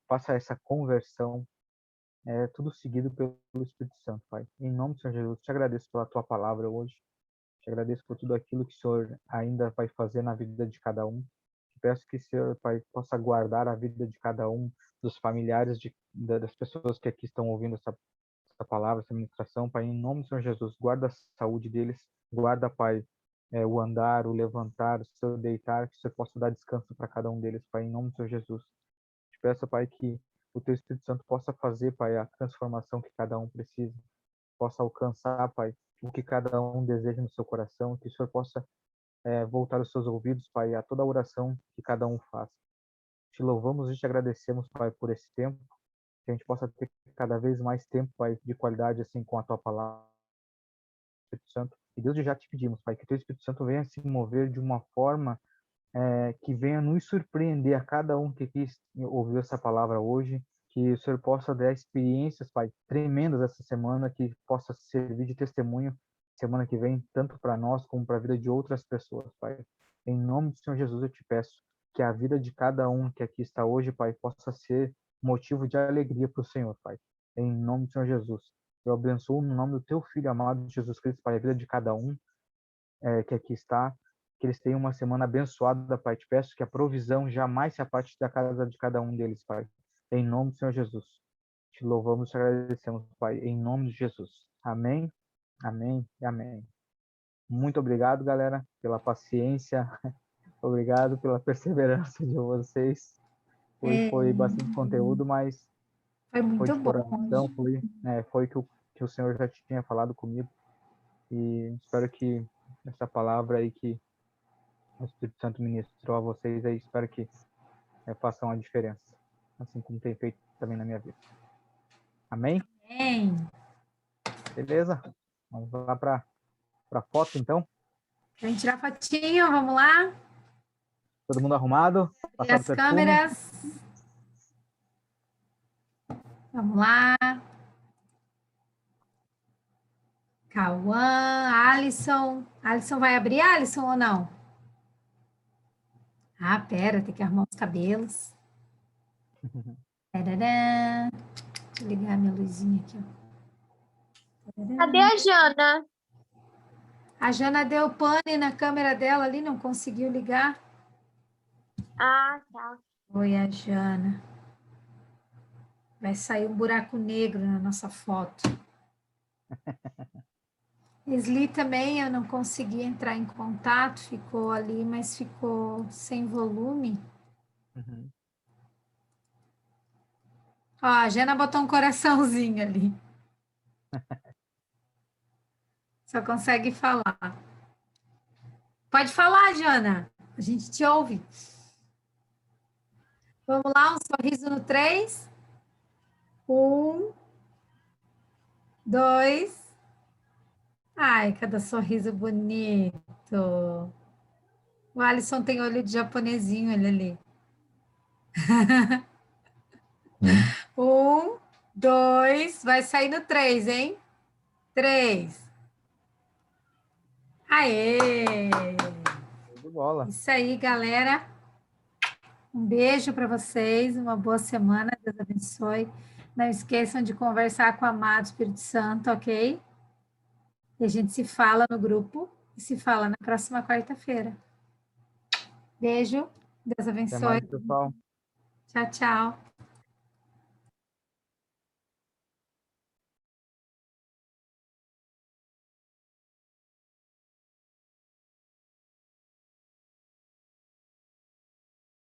faça essa conversão, tudo seguido pelo Espírito Santo, Pai. Em nome do Senhor Jesus, te agradeço pela tua palavra hoje, te agradeço por tudo aquilo que o Senhor ainda vai fazer na vida de cada um. Te peço que o Senhor, Pai, possa guardar a vida de cada um, dos familiares, das pessoas que aqui estão ouvindo essa palavra, essa ministração, Pai, em nome do Senhor Jesus, guarda a saúde deles, guarda, Pai, o andar, o levantar, o seu deitar, que o Senhor possa dar descanso para cada um deles, Pai, em nome do Senhor Jesus. Te peço, Pai, que o Teu Espírito Santo possa fazer, Pai, a transformação que cada um precisa, possa alcançar, Pai, o que cada um deseja no seu coração, que o Senhor possa voltar os seus ouvidos, Pai, a toda a oração que cada um faz. Te louvamos e te agradecemos, Pai, por esse tempo, que a gente possa ter cada vez mais tempo, Pai, de qualidade, assim, com a Tua palavra, Espírito Santo. E Deus, já te pedimos, Pai, que o Teu Espírito Santo venha se mover de uma forma que venha nos surpreender a cada um que quis ouvir essa palavra hoje, que o Senhor possa dar experiências, Pai, tremendas essa semana, que possa servir de testemunho semana que vem, tanto para nós como para a vida de outras pessoas, Pai. Em nome do Senhor Jesus, eu te peço que a vida de cada um que aqui está hoje, Pai, possa ser motivo de alegria para o Senhor, Pai. Em nome do Senhor Jesus. Eu abençoo no nome do Teu Filho amado, Jesus Cristo, Pai, a vida de cada um que aqui está, que eles tenham uma semana abençoada, Pai. Te peço que a provisão jamais se aparte da casa de cada um deles, Pai. Em nome do Senhor Jesus. Te louvamos e te agradecemos, Pai, em nome de Jesus. Amém, amém e amém. Muito obrigado, galera, pela paciência. Obrigado pela perseverança de vocês. Hoje foi bastante conteúdo, mas Foi foi muito de bom coração, hoje. foi que o Senhor já tinha falado comigo. E espero que essa palavra aí que o Espírito Santo ministrou a vocês aí, espero que façam a diferença, assim como tem feito também na minha vida. Amém? Amém. Beleza? Vamos lá para a foto, então. Vamos tirar fotinho, vamos lá. Todo mundo arrumado? E Passado as perfume? câmeras. Vamos lá. Cauã, Alisson. Alisson vai abrir, Alisson, ou não? Ah, pera, tem que arrumar os cabelos. Tarará. Deixa eu ligar minha luzinha aqui, ó. Cadê a Jana? A Jana deu pane na câmera dela ali, não conseguiu ligar. Ah, tá. Oi, a Jana. Vai sair um buraco negro na nossa foto. Sli também eu não consegui entrar em contato, ficou ali, mas ficou sem volume. Uhum. Ó, a Jana botou um coraçãozinho ali. Só consegue falar. Pode falar, Jana. A gente te ouve. Vamos lá, um sorriso no 3. 1, 2. Ai, cada sorriso bonito. O Alisson tem olho de japonesinho, ele ali. 1, 2, vai sair no 3, hein? 3. Aê! Show de bola. Isso aí, galera. Um beijo para vocês, uma boa semana, Deus abençoe. Não esqueçam de conversar com o amado Espírito Santo, ok? E a gente se fala no grupo e se fala na próxima quarta-feira. Beijo, Deus Até abençoe. mais, pessoal. Tchau, tchau.